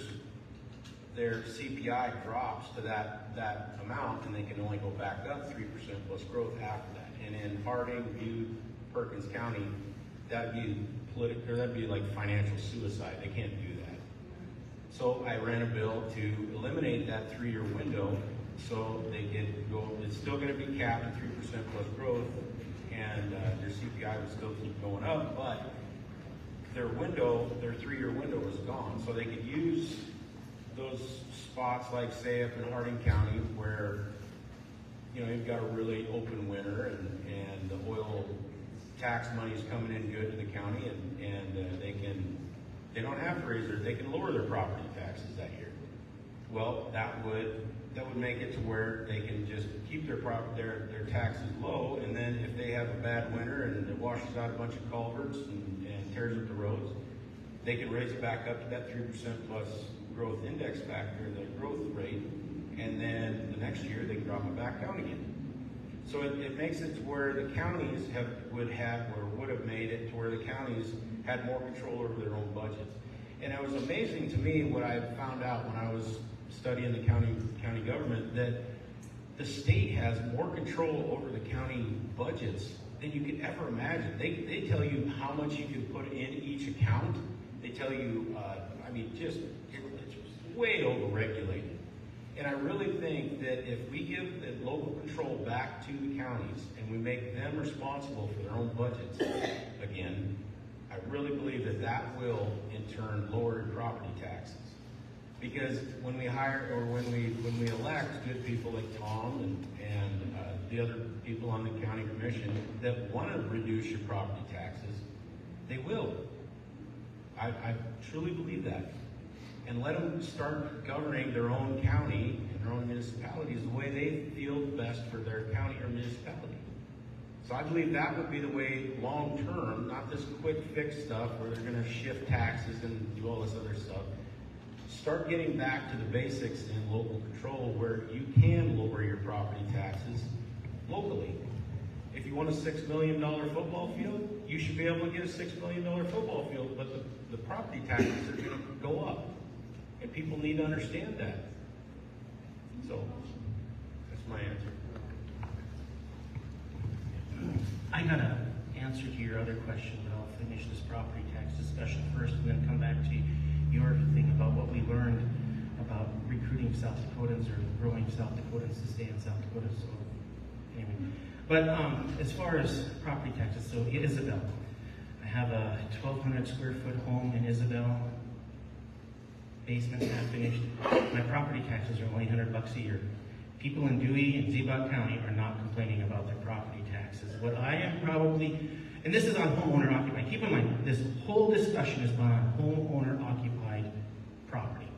their CPI drops to that amount, and they can only go back up 3% plus growth after that. And in Harding, Butte, Perkins County, that'd be like financial suicide. They can't do that. So I ran a bill to eliminate that 3-year window, so they could go. It's still going to be capped at 3% plus growth, and their CPI would still keep going up, but their 3-year window was gone. So they could use those spots, like say up in Harding County, where you've got a really open winter, and the oil tax money is coming in good to the county, and they don't have to they can lower their property taxes that year. Well, that would make it to where they can just keep their taxes low, and then if they have a bad winter and it washes out a bunch of culverts and tears up the roads, they can raise it back up to that 3% plus growth index factor, the growth rate, and then the next year they can drop it back down again. So it makes it to where the counties would have made it to where the counties had more control over their own budgets. And it was amazing to me what I found out when I was studying the county government, that the state has more control over the county budgets than you could ever imagine. They tell you how much you can put in each account. They tell you, it's way over-regulated. And I really think that if we give the local control back to the counties and we make them responsible for their own budgets, again, I really believe that will in turn lower property taxes. Because when we hire, or when we elect good people like Tom and the other people on the county commission that want to reduce your property taxes, they will. I truly believe that. And let them start governing their own county and their own municipalities the way they feel best for their county or municipality. So I believe that would be the way long term, not this quick fix stuff where they're going to shift taxes and do all this other stuff. Start getting back to the basics in local control where you can lower your property taxes locally. If you want a $6 million football field, you should be able to get a $6 million football field, but the property taxes are going to go up. And people need to understand that. So, that's my answer. I got an answer to your other question, but I'll finish this property tax discussion first and then come back to your thing about what we learned about recruiting South Dakotans or growing South Dakotans to stay in South Dakota. So, anyway. But as far as property taxes, so Isabel, I have a 1,200 square foot home in Isabel. Basement half finished. My property taxes are only $100 a year. People in Dewey and Ziebach County are not complaining about their property taxes. What I am probably, and this is on homeowner occupied. Keep in mind, this whole discussion is on homeowner occupied property.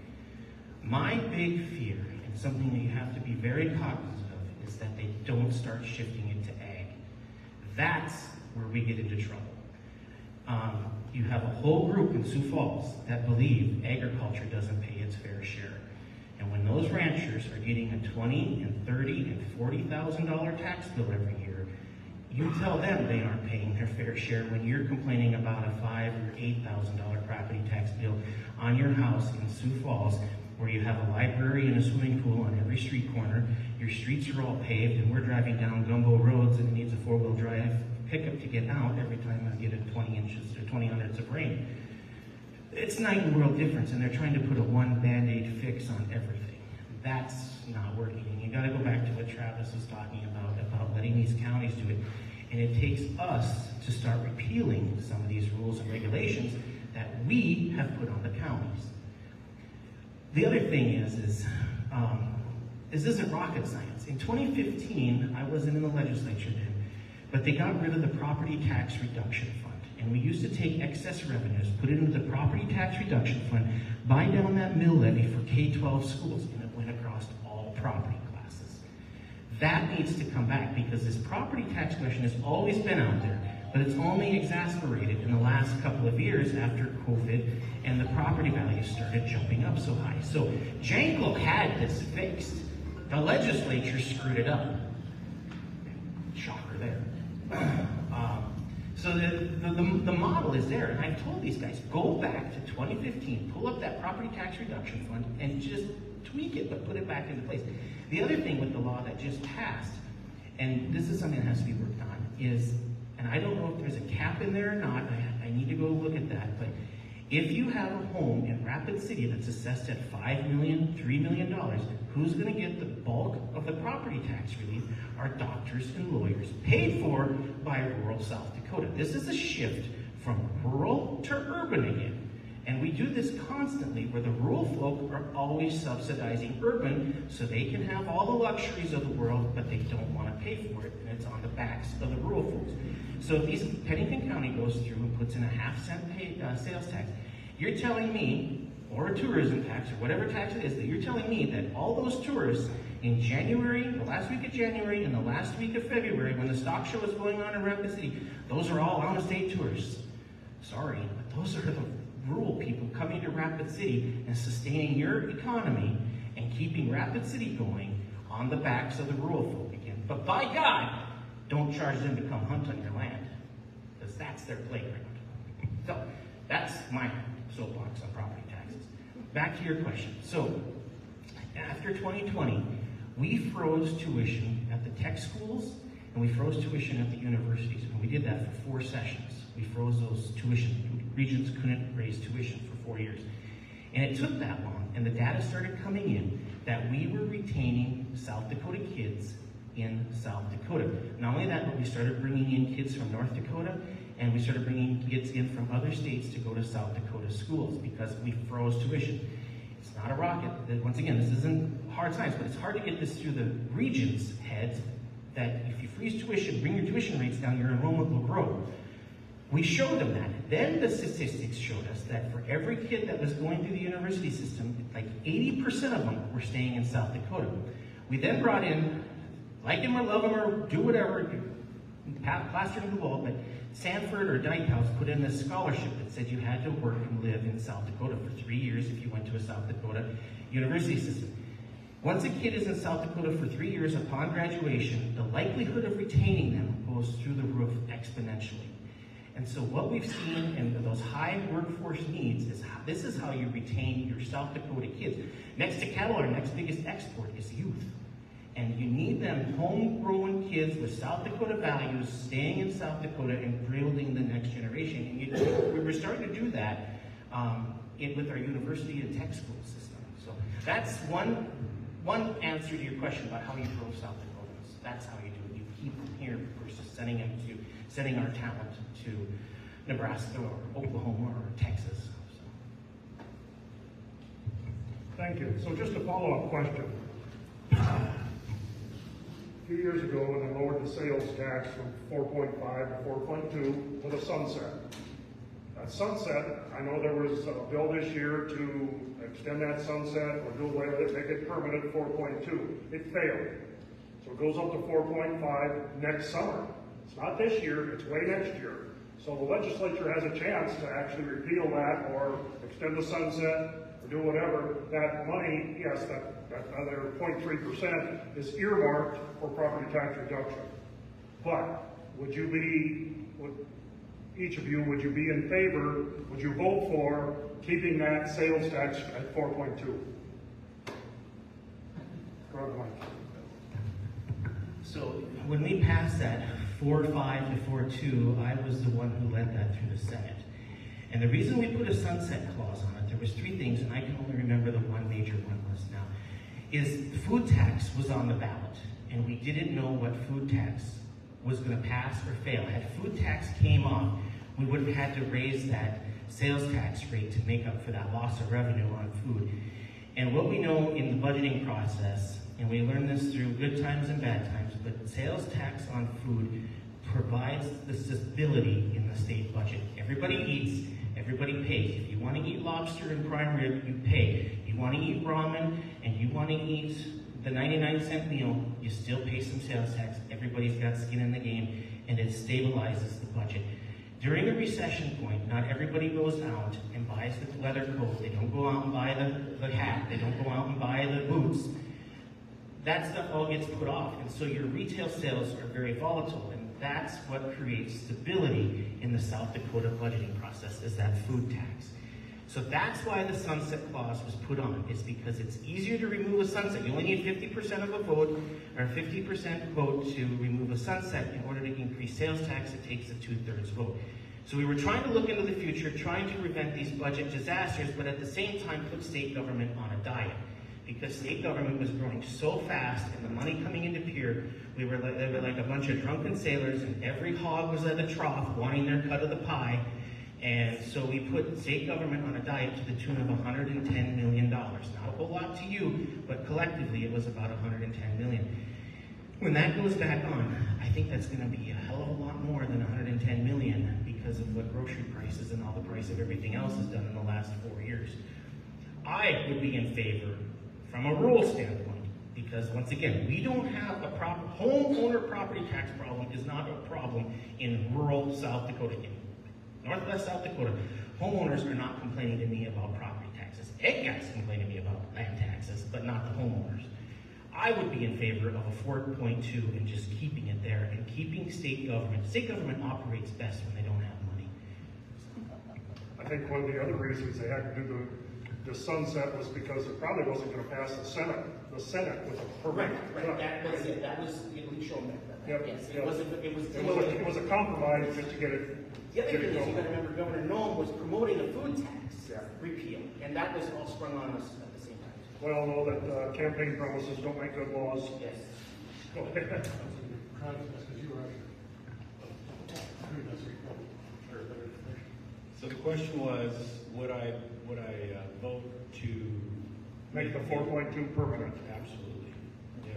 My big fear, and something that you have to be very cognizant of, is that they don't start shifting it to ag. That's where we get into trouble. You have a whole group in Sioux Falls that believe agriculture doesn't pay its fair share. And when those ranchers are getting a $20,000 and $30,000 and $40,000 tax bill every year, you tell them they aren't paying their fair share when you're complaining about a $5,000 or $8,000 property tax bill on your house in Sioux Falls, where you have a library and a swimming pool on every street corner. Your streets are all paved, and we're driving down gumbo roads, and it needs a four-wheel drive pickup to get out every time I get a 20 inches or 20 hundredths of rain. It's night and world difference, and they're trying to put a one Band-Aid fix on everything. That's not working. And you gotta go back to what Travis was talking about letting these counties do it. And it takes us to start repealing some of these rules and regulations that we have put on the counties. The other thing is this isn't rocket science. In 2015, I wasn't in the legislature then, but they got rid of the property tax reduction fund. And we used to take excess revenues, put it into the property tax reduction fund, buy down that mill levy for K-12 schools, and it went across all property classes. That needs to come back because this property tax question has always been out there, but it's only exacerbated in the last couple of years after COVID and the property values started jumping up so high. So Jankel had this fixed. The legislature screwed it up. Shocker there. So the model is there, and I've told these guys, go back to 2015, pull up that property tax reduction fund, and just tweak it, but put it back into place. The other thing with the law that just passed, and this is something that has to be worked on, is, and I don't know if there's a cap in there or not, I need to go look at that, but if you have a home in Rapid City that's assessed at $5 million, $3 million, who's going to get the bulk of the property tax relief are doctors and lawyers, paid for by rural South Dakota. This is a shift from rural to urban again. And we do this constantly, where the rural folk are always subsidizing urban so they can have all the luxuries of the world, but they don't want to pay for it, and it's on the backs of the rural folks. So if Pennington County goes through and puts in a half-cent sales tax, you're telling me, or a tourism tax, or whatever tax it is, that you're telling me that all those tourists in January, the last week of January, and the last week of February, when the stock show is going on in Rapid City, those are all out-of-state tourists. Sorry, but those are the rural people coming to Rapid City and sustaining your economy and keeping Rapid City going on the backs of the rural folk again. But by God, don't charge them to come hunt on your land, because that's their playground. So that's my soapbox on property taxes. Back to your question. So after 2020, we froze tuition at the tech schools and we froze tuition at the universities, and we did that for 4 sessions. We froze those tuition. Regions couldn't raise tuition for 4 years. And it took that long, and the data started coming in that we were retaining South Dakota kids in South Dakota. Not only that, but we started bringing in kids from North Dakota, and we started bringing kids in from other states to go to South Dakota schools because we froze tuition. It's not a rocket. Once again, this isn't hard science, but it's hard to get this through the region's heads that if you freeze tuition, bring your tuition rates down, your enrollment will grow. We showed them that. Then the statistics showed us that for every kid that was going through the university system, like 80% of them were staying in South Dakota. We then brought in, like him or love him or do whatever, plaster in the wall, but Sanford or Dyke House put in this scholarship that said you had to work and live in South Dakota for 3 years if you went to a South Dakota university system. Once a kid is in South Dakota for 3 years upon graduation, the likelihood of retaining them goes through the roof exponentially. And so what we've seen in those high workforce needs is this is how you retain your South Dakota kids. Next to cattle, our next biggest export is youth. And you need them homegrown kids with South Dakota values staying in South Dakota and building the next generation. And we were starting to do that with our university and tech school system. So that's one answer to your question about how you grow South Dakotans. That's how you do it. You keep them here versus sending our talent to Nebraska or Oklahoma or Texas. So. Thank you. So just a follow-up question. A few years ago, when they lowered the sales tax from 4.5 to 4.2 with a sunset. That sunset, I know there was a bill this year to extend that sunset or do away with it, make it permanent at 4.2. It failed. So it goes up to 4.5 next summer. It's not this year, it's way next year. So the legislature has a chance to actually repeal that or extend the sunset or do whatever. That money, yes, that other 0.3% is earmarked for property tax reduction. But would each of you, would you be in favor, would you vote for keeping that sales tax at 4.2? Go ahead, Mike. So when we passed that 4.5 to 4.2, I was the one who led that through the Senate. And the reason we put a sunset clause on it, there was 3 things, and I can only remember the one major one was now, is the food tax was on the ballot, and we didn't know what food tax was going to pass or fail. Had food tax came off, we would have had to raise that sales tax rate to make up for that loss of revenue on food. And what we know in the budgeting process, and we learn this through good times and bad times, but sales tax on food provides the stability in the state budget. Everybody eats, everybody pays. If you want to eat lobster and prime rib, you pay. You want to eat ramen and you want to eat the 99-cent meal, you still pay some sales tax. Everybody's got skin in the game, and it stabilizes the budget. During a recession point, not everybody goes out and buys the leather coat. They don't go out and buy the hat. They don't go out and buy the boots. That stuff all gets put off, and so your retail sales are very volatile. And That's what creates stability in the South Dakota budgeting process, is that food tax. So that's why the sunset clause was put on, is because it's easier to remove a sunset. You only need 50% of a vote, or 50% vote to remove a sunset. In order to increase sales tax, it takes a 2/3 vote. So we were trying to look into the future, trying to prevent these budget disasters, but at the same time put state government on a diet. Because state government was growing so fast and the money coming into Pier, they were like a bunch of drunken sailors, and every hog was at a trough wanting their cut of the pie. And so we put state government on a diet to the tune of $110 million. Not a whole lot to you, but collectively it was about $110 million. When that goes back on, I think that's going to be a hell of a lot more than $110 million because of what grocery prices and all the price of everything else has done in the last 4 years. I would be in favor from a rural standpoint, because once again, we don't have a proper homeowner property tax problem. Is not a problem in rural South Dakota. In Northwest South Dakota, homeowners are not complaining to me about property taxes. Egg guys complain to me about land taxes, but not the homeowners. I would be in favor of a 4.2 and just keeping it there and keeping state government. State government operates best when they don't have money. I think one of the other reasons they had to do the sunset was because it probably wasn't going to pass the Senate. The Senate with a permit. Right. That was it. That was, we showed that. Yep. Yes, Yep. It was a compromise just to get it. The other get thing it is, you going. gotta remember, Governor Noem was promoting a food tax Yeah. repeal, and that was all sprung on us at the same time. We all know that campaign promises don't make good laws. Yes. Go ahead. So the question was, would I vote to Make the 4.2 permanent. Absolutely, yeah.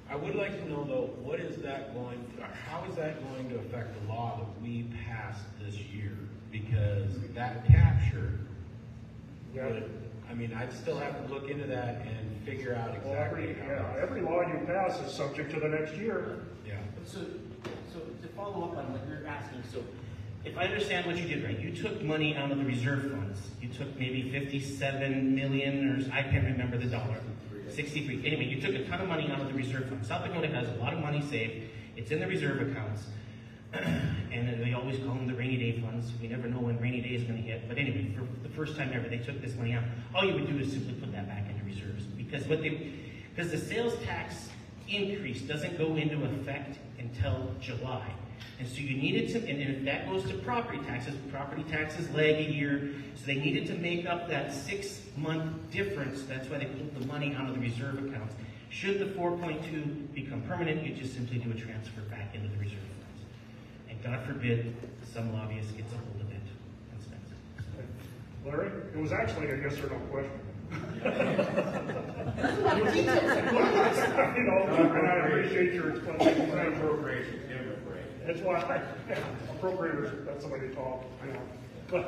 I would like to know though, what is that going, or how is that going to affect the law that we passed this year? Because that capture Yeah. would, I mean, I'd still have to look into that and figure out exactly how. Every law you pass is subject to the next year. Yeah. So to follow up on what you're asking, so if I understand what you did right, you took money out of the reserve funds. You took maybe 57 million, or I can't remember the dollar. 63. Anyway, you took a ton of money out of the reserve fund. South Dakota has a lot of money saved. It's in the reserve accounts. And they always call them the rainy day funds. We never know when rainy day is going to hit. But anyway, for the first time ever, they took this money out. All you would do is simply put that back into reserves. Because the sales tax increase doesn't go into effect until July. And so you needed to, and if that goes to property taxes lag a year, so they needed to make up that 6-month difference. That's why they pulled the money out of the reserve accounts. Should the 4.2 become permanent, you just simply do a transfer back into the reserve funds. And God forbid, some lobbyist gets a hold of it and spends it. Larry, it was actually a yes or no question. You know, and I appreciate your explanation. Appropriations, give them a break. That's why appropriators, that's the way to talk, you know. But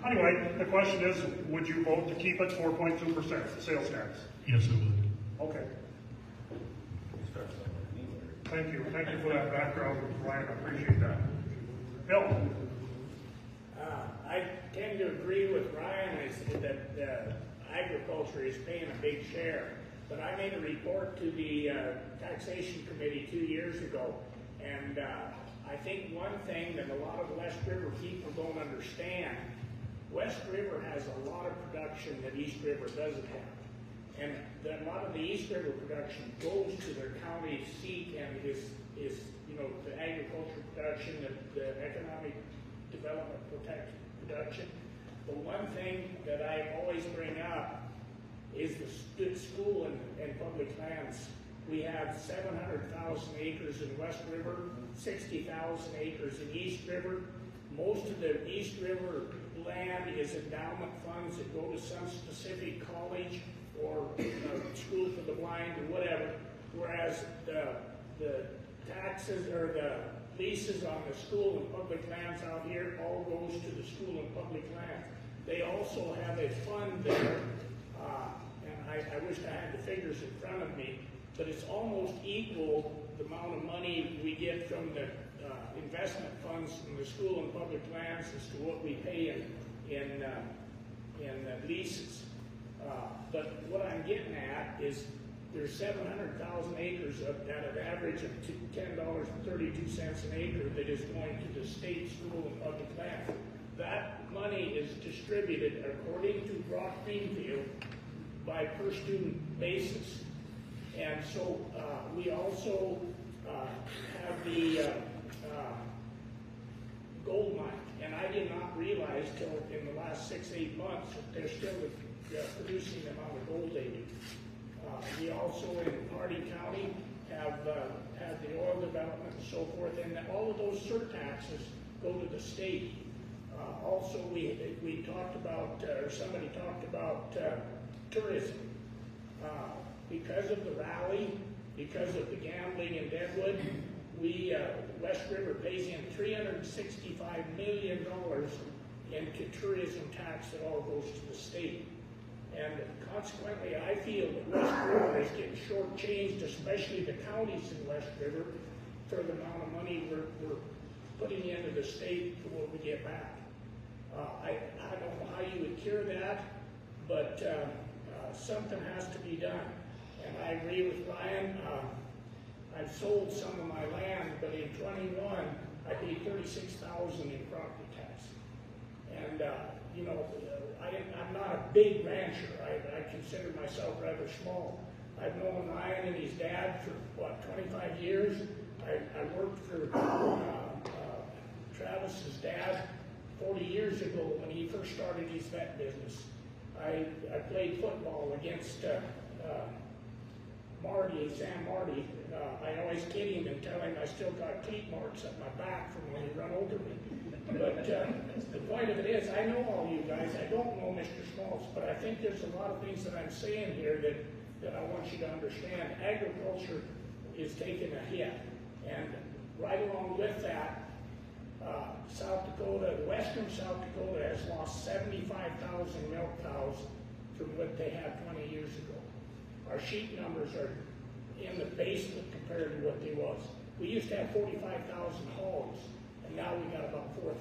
anyway, the question is, would you vote to keep it 4.2%, sales tax? Yes, I would. Okay. Thank you for that background, Ryan, I appreciate that. Bill? I tend to agree with Ryan. I said that agriculture is paying a big share. But I made a report to the taxation committee 2 years ago, and I think one thing that a lot of West River people don't understand, West River has a lot of production that East River doesn't have. And a lot of the East River production goes to their county seat and is you know, the agriculture production, the economic development production. The one thing that I always bring up is the school and public lands. We have 700,000 acres in West River, 60,000 acres in East River. Most of the East River land is endowment funds that go to some specific college or school for the blind or whatever, whereas the taxes or the leases on the school and public lands out here all goes to the school and public lands. They also have a fund there, and I wish I had the figures in front of me, but it's almost equal the amount of money we get from the investment funds from the school and public lands as to what we pay in leases. But what I'm getting at is there's 700,000 acres at an average of $10.32 an acre that is going to the state's rural and public land. That money is distributed according to Brock Greenfield by per student basis. And so we also have the gold mine. And I did not realize till in the last 6-8 months that they're still producing the amount of gold they do. We also in Harding County have the oil development and so forth, and all of those surtaxes go to the state. Also, we talked about, or somebody talked about tourism. Because of the rally, because of the gambling in Deadwood, West River pays in $365 million into tourism tax that all goes to the state. And consequently, I feel that West River is getting shortchanged, especially the counties in West River, for the amount of money we're putting into the state for what we get back. I don't know how you would cure that, but something has to be done. And I agree with Ryan. I've sold some of my land, but in 21, I paid $36,000 in property tax. And you know, I'm not a big rancher. I consider myself rather small. I've known Ryan and his dad for, 25 years. I worked for Travis's dad 40 years ago when he first started his vet business. I played football against Sam Marty. I always kid him and tell him I still got cleat marks up my back from when he run over me. But the point of it is, I know all you guys. I don't know Mr. Schmaltz, but I think there's a lot of things that I'm saying here that I want you to understand. Agriculture is taking a hit. And right along with that, South Dakota, western South Dakota has lost 75,000 milk cows from what they had 20 years ago. Our sheep numbers are in the basement compared to what they was. We used to have 45,000 hogs, and now we got about 4,000.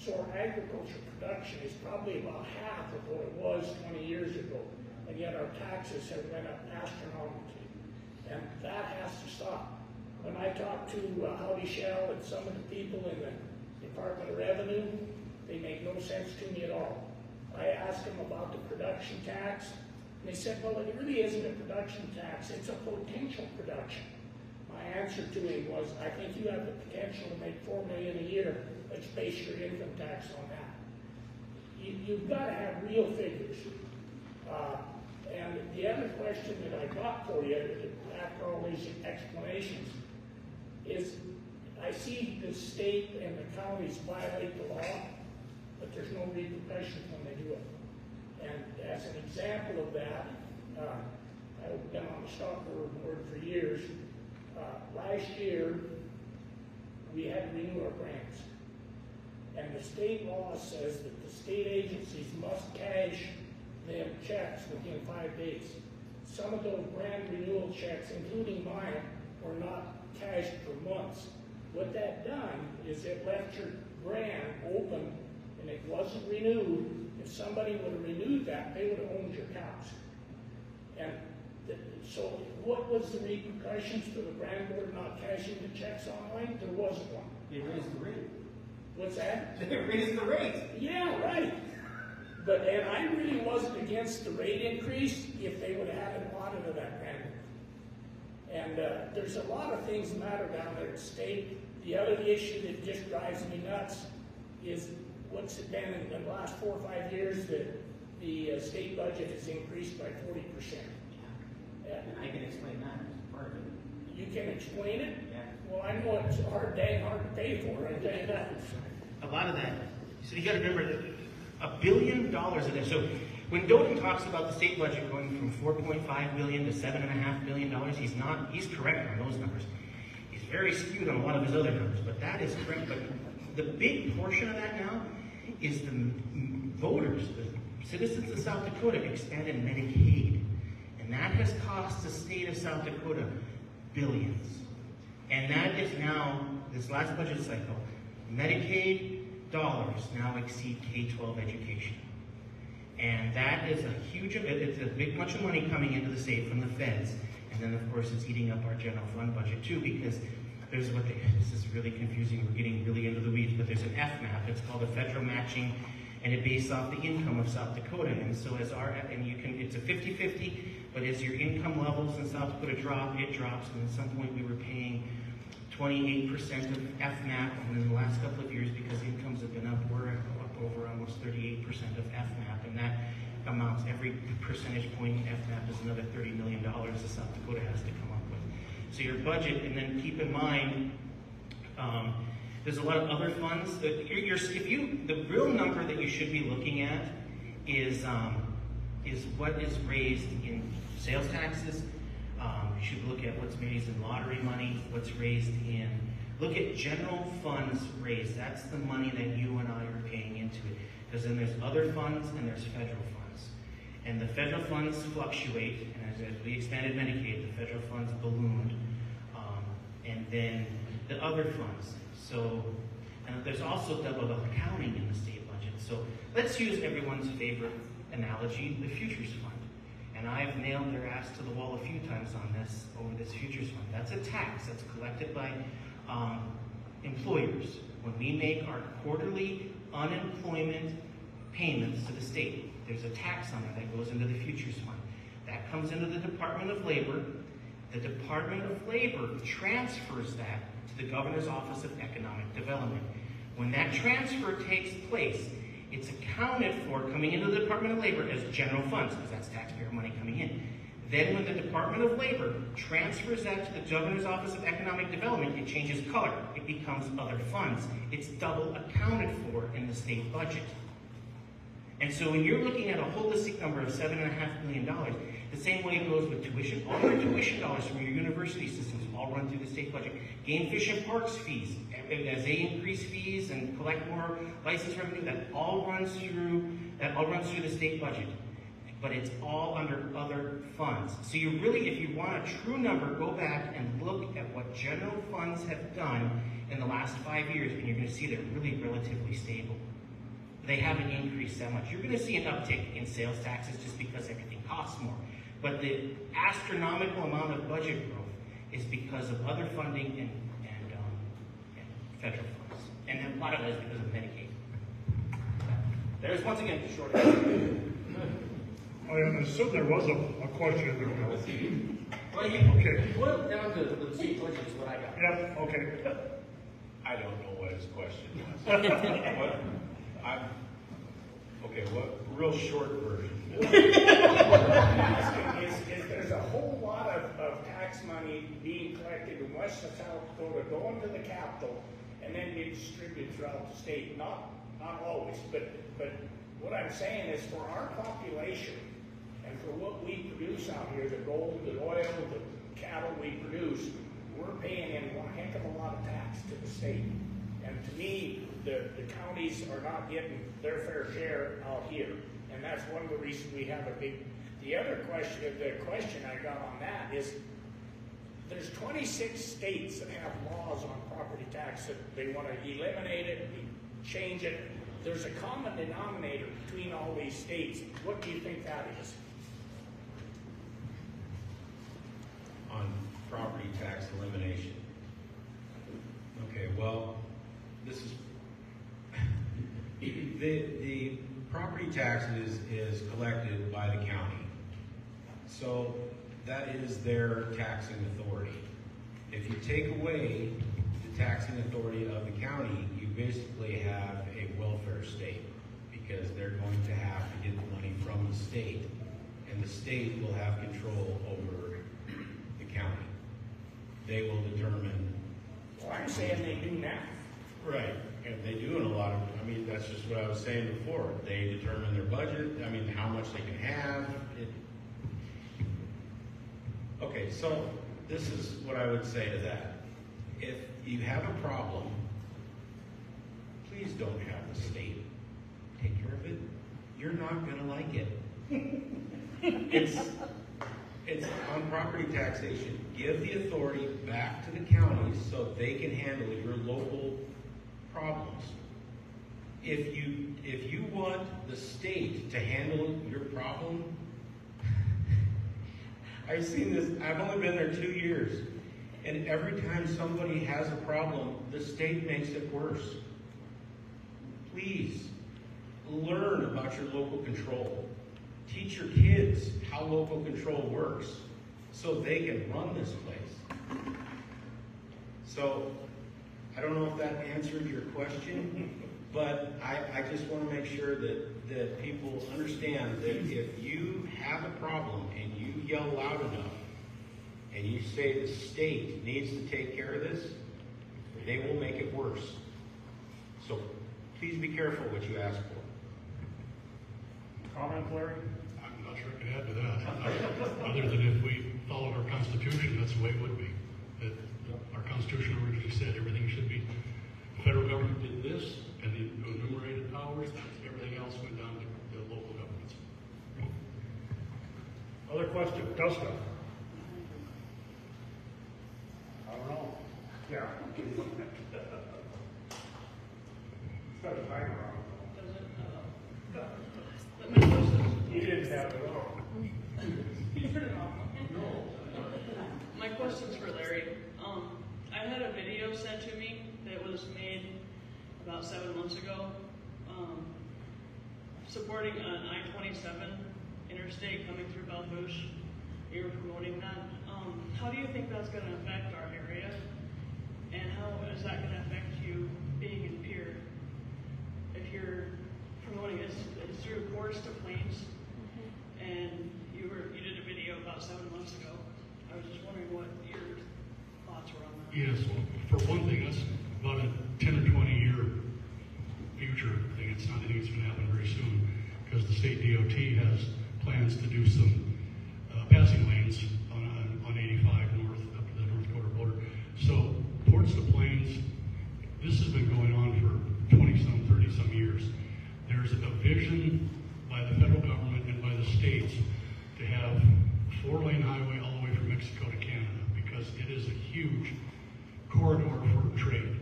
So our agriculture production is probably about half of what it was 20 years ago, and yet our taxes have went up astronomically. And that has to stop. When I talk to Howdy Shell and some of the people in the Department of Revenue, they make no sense to me at all. I asked them about the production tax, and they said, well, it really isn't a production tax, it's a potential production. My answer to him was, I think you have the potential to make $4 million a year. Let's base your income tax on that. You've got to have real figures. And the other question that I got for you, after all these explanations, is I see the state and the counties violate the law, but there's no repercussions when they do it. And as an example of that, I've been on the stock board for years. Last year, we had to renew our grants. And the state law says that the state agencies must cash them checks within 5 days. Some of those grant renewal checks, including mine, were not cashed for months. What that done is it left your grant open and it wasn't renewed. If somebody would have renewed that, they would have owned your cows. And so what was the repercussions for the grant board not cashing the checks online? There wasn't one. They raised the rate. What's that? They raised the rate. Yeah, right. And I really wasn't against the rate increase if they would have had an audit of that grant. And there's a lot of things that matter down there at state. The other issue that just drives me nuts is what's it been in the last 4 or 5 years that the state budget has increased by 40%. I can explain that as part of it. You can explain it? Yeah. Well, I know it's dang hard to pay for, I tell you that. A lot of that. So you got to remember that $1 billion of that. So when Doden talks about the state budget going from $4.5 billion to $7.5 billion, he's correct on those numbers. He's very skewed on a lot of his other numbers, but that is correct. But the big portion of that now is the voters, the citizens of South Dakota expanded Medicaid. And that has cost the state of South Dakota billions. And that is now, this last budget cycle, Medicaid dollars now exceed K-12 education. And that is a huge, it's a big bunch of money coming into the state from the feds. And then of course it's eating up our general fund budget too, because there's this is really confusing, we're getting really into the weeds, but there's an FMAP, it's called a federal matching, and it based off the income of South Dakota. And so it's a 50-50, but as your income levels in South Dakota drop, it drops. And at some point we were paying 28% of FMAP, and in the last couple of years, because incomes have been up, we're up over almost 38% of FMAP, and that amounts, every percentage point in FMAP is another $30 million that South Dakota has to come up with. So your budget, and then keep in mind, there's a lot of other funds. The real number that you should be looking at is what is raised in sales taxes. You should look at what's raised in lottery money, what's raised in, look at general funds raised. That's the money that you and I are paying into it. Because then there's other funds and there's federal funds. And the federal funds fluctuate, and as we expanded Medicaid, the federal funds ballooned. And then the other funds. So, and there's also double accounting in the state budget. So let's use everyone's favorite analogy, the futures fund. And I've nailed their ass to the wall a few times on this, over this futures fund. That's a tax that's collected by employers. When we make our quarterly unemployment payments to the state, there's a tax on it that goes into the futures fund. That comes into the Department of Labor. The Department of Labor transfers that to the Governor's Office of Economic Development. When that transfer takes place, it's accounted for coming into the Department of Labor as general funds, because that's taxpayer money coming in. Then when the Department of Labor transfers that to the Governor's Office of Economic Development, it changes color. It becomes other funds. It's double accounted for in the state budget. And so when you're looking at a holistic number of $7.5 million, the same way it goes with tuition. All your tuition dollars from your university systems all run through the state budget. Game, fish, and parks fees, as they increase fees and collect more license revenue, that all runs through the state budget. But it's all under other funds. So you really, if you want a true number, go back and look at what general funds have done in the last 5 years, and you're going to see they're really relatively stable. They haven't increased that much. You're going to see an uptick in sales taxes just because everything costs more. But the astronomical amount of budget growth is because of other funding and federal funds. And a lot of it is because of Medicaid. There's, once again, the short answer. I assume there was a question there, Bill. Well, Okay. boil it down to the state budget is what I got. Yeah, okay. I don't know what his question was. What real short version? is there's a whole lot of tax money being collected in West and South Dakota, going to the capital, and then being distributed throughout the state. Not always, but what I'm saying is for our population and for what we produce out here, the gold, the oil, the cattle we produce, we're paying in one heck of a lot of tax to the state. And to me, the counties are not getting their fair share out here. And that's one of the reasons we have a big, the question I got on that is, there's 26 states that have laws on property tax that they want to eliminate it, change it. There's a common denominator between all these states. What do you think that is? On property tax elimination. Okay, well, this is the property tax is collected by the county. So that is their taxing authority. If you take away the taxing authority of the county, you basically have a welfare state, because they're going to have to get the money from the state, and the state will have control over the county. They will determine. Well, I'm saying they do now. Right, and they do in a lot of, that's just what I was saying before. They determine their budget, how much they can have. Okay, so this is what I would say to that. If you have a problem, please don't have the state take care of it. You're not gonna like it. It's on property taxation. Give the authority back to the counties so they can handle your local problems. if you want the state to handle your problem, I've seen this, I've only been there 2 years, and every time somebody has a problem, the state makes it worse. Please, learn about your local control. Teach your kids how local control works so they can run this place. So, I don't know if that answered your question, but I just want to make sure that people understand that if you have a problem and you yell loud enough and you say the state needs to take care of this, they will make it worse. So please be careful what you ask for. Comment, Larry? I'm not sure I can add to that, other than if we followed our Constitution, that's the way it would be. That our Constitution originally said everything should be, the federal government did this, and the enumerated powers, everything else went down to the local governments. Other question? Dustin? I don't know. Yeah. Got a timer on. He didn't have it on. My question's for Larry. I had a video sent to me that was made about 7 months ago, supporting an I-27 interstate coming through Belle Fourche. You were promoting that. How do you think that's going to affect our area? And how is that going to affect you being in Pier? If you're promoting it, it's through Fourche to Plains, and you did a video about 7 months ago. I was just wondering what your thoughts were on that. Yes, well, for one thing, that's about a 10 or 20 year future thing. It's not anything that's going to happen very soon, because the state DOT has plans to do some passing lanes on 85 north up to the North Dakota border. So ports to Plains, this has been going on for 20-some, 30-some years. There's a vision by the federal government and by the states to have 4-lane highway all the way from Mexico to Canada, because it is a huge corridor for trade.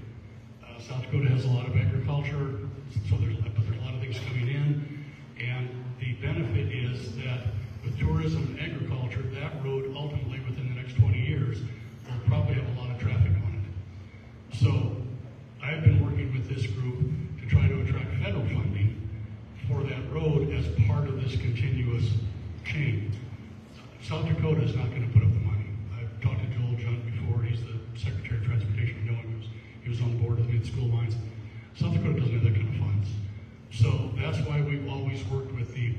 South Dakota has a lot of agriculture, so there's a lot of things coming in, and the benefit is that with tourism and agriculture, that road ultimately within the next 20 years will probably have a lot of traffic on it. So I've been working with this group to try to attract federal funding for that road as part of this continuous chain. South Dakota is not going to put up the money. I've talked to Joel Junt before. He's the Secretary of Transportation. You know him. He was on board with me at school lines. South Dakota doesn't have that kind of funds. So that's why we've always worked with the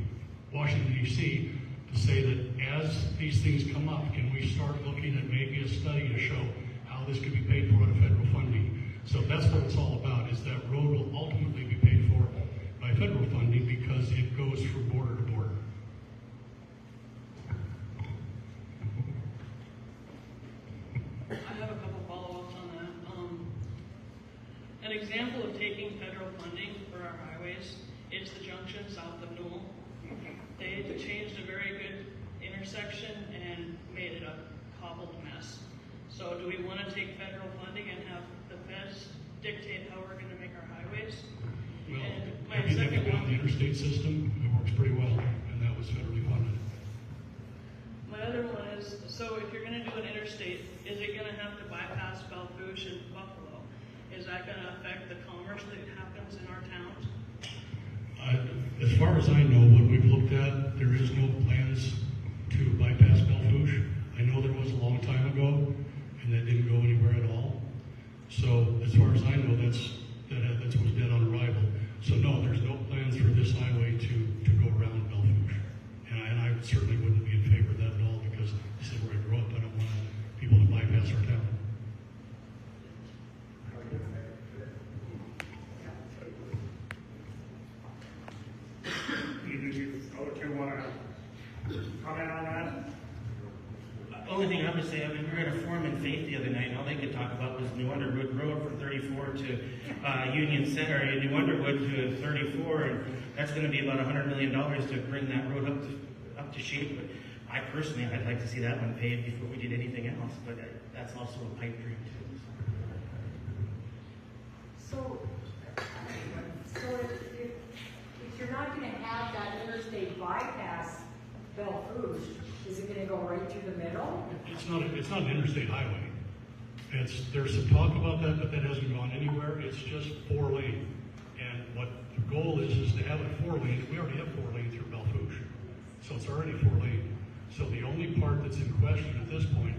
Washington, D.C. to say that as these things come up, can we start looking at maybe a study to show how this could be paid for out of federal funding? So that's what it's all about, is that road will ultimately be paid for by federal funding because it goes from border to border. I have a couple follow-ups on that. An example of taking federal funding for our highways is the junction south of Newell. They changed a very good intersection and made it a cobbled mess. So do we want to take federal funding and have the feds dictate how we're going to make our highways? Well, And my everything second that went on one, the interstate system, it works pretty well, and that was federally funded. my other one is, so if you're going to do an interstate, is it going to have to bypass Belle Fourche and Buffalo? Is that going to affect the commerce that happens in our towns? As far as I know, what we've looked at, there is no plans to bypass Belle Fourche. I know there was a long time ago, and that didn't go anywhere at all. So as far as I know, that was dead on arrival. So no, there's no plans for this highway to go around Belle Fourche. And I certainly wouldn't be in favor of that at all, because this is where I grew up. I don't want people to bypass our town. You other two want to comment on that? Only thing I would say, I mean, we were at a forum in Faith the other night, and all they could talk about was New Underwood Road from 34 to Union Center, New Underwood to 34, and that's going to be about $100 million to bring that road up to shape. But I personally, I'd like to see that one paved before we did anything else, but that's also a pipe dream too. So Belle Fourche, is it gonna go right through the middle? It's not an interstate highway. There's some talk about that, but that hasn't gone anywhere. It's just 4 lane. And what the goal is to have it 4 lane. We already have 4 lane through Belle Fourche. So it's already 4 lane. So the only part that's in question at this point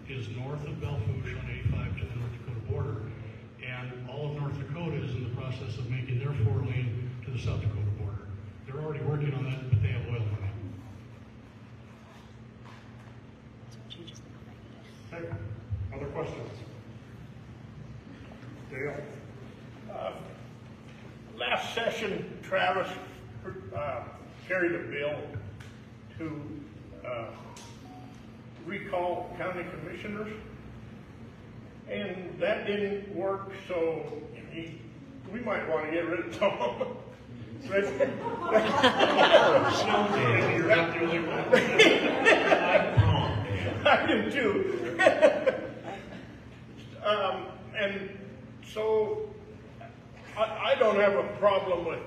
is north of Belle Fourche on 85 to the North Dakota border. And all of North Dakota is in the process of making their 4 lane to the South Dakota border. They're already working on that, but they have oil money. Okay, other questions? Dale? Last session, Travis carried a bill to recall county commissioners, and that didn't work, so we might want to get rid of Tom. You're not the only one. I do too. And so I don't have a problem with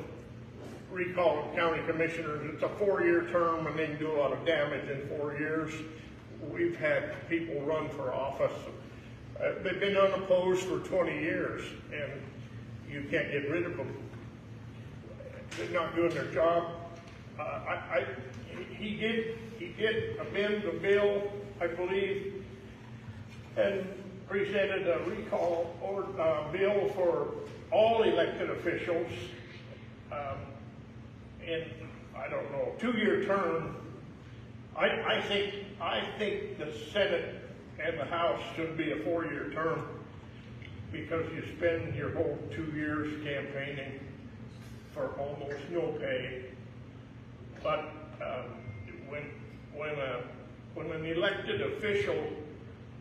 recalling county commissioners. It's a 4-year term and they can do a lot of damage in 4 years. We've had people run for office. They've been unopposed for 20 years and you can't get rid of them. They're not doing their job. He did amend the bill, I believe, and presented a recall or bill for all elected officials. And I don't know, 2-year term. I think the Senate and the House should be a 4-year term because you spend your whole 2 years campaigning for almost no pay. But when an elected official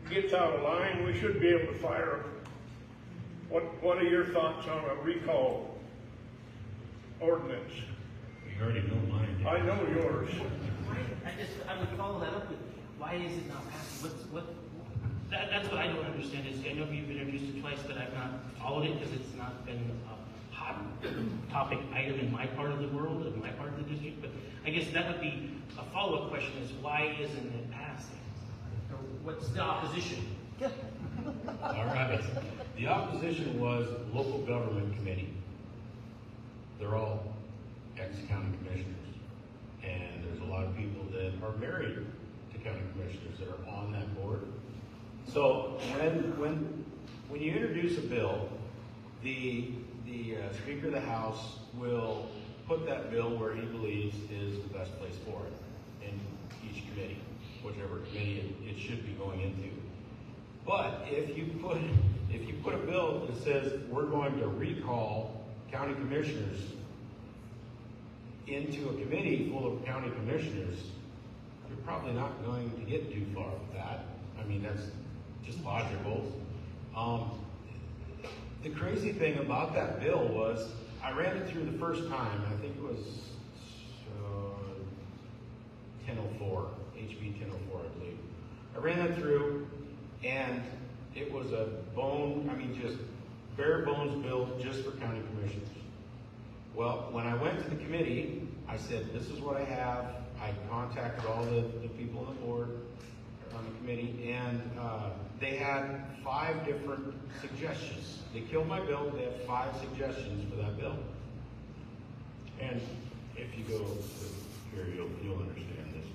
gets out of line, we should be able to fire him. What are your thoughts on a recall ordinance? You already know mine. I know yours. I would follow that up with, why is it not passed? That's what I don't understand is, I know you've introduced it twice, but I've not followed it because it's not been a hot topic item in my part of the world, in my part of the district, but I guess that would be a follow-up question is, why isn't it passing? Or what's the opposition? All right. The opposition was local government committee. They're all ex-county commissioners. And there's a lot of people that are married to county commissioners that are on that board. So when you introduce a bill, the Speaker of the House will put that bill where he believes is the best place for it in each committee, whichever committee it should be going into. But if you put a bill that says we're going to recall county commissioners into a committee full of county commissioners, you're probably not going to get too far with that. I mean, that's just logical. The crazy thing about that bill was, I ran it through the first time, I think it was 1004, HB 1004, I believe. I ran that through, and it was a just bare bones bill just for county commissioners. Well, when I went to the committee, I said, this is what I have. I contacted all the people on the board, on the committee, and they had 5 different suggestions. They killed my bill, they had 5 suggestions for that bill. And if you go here, you'll understand this.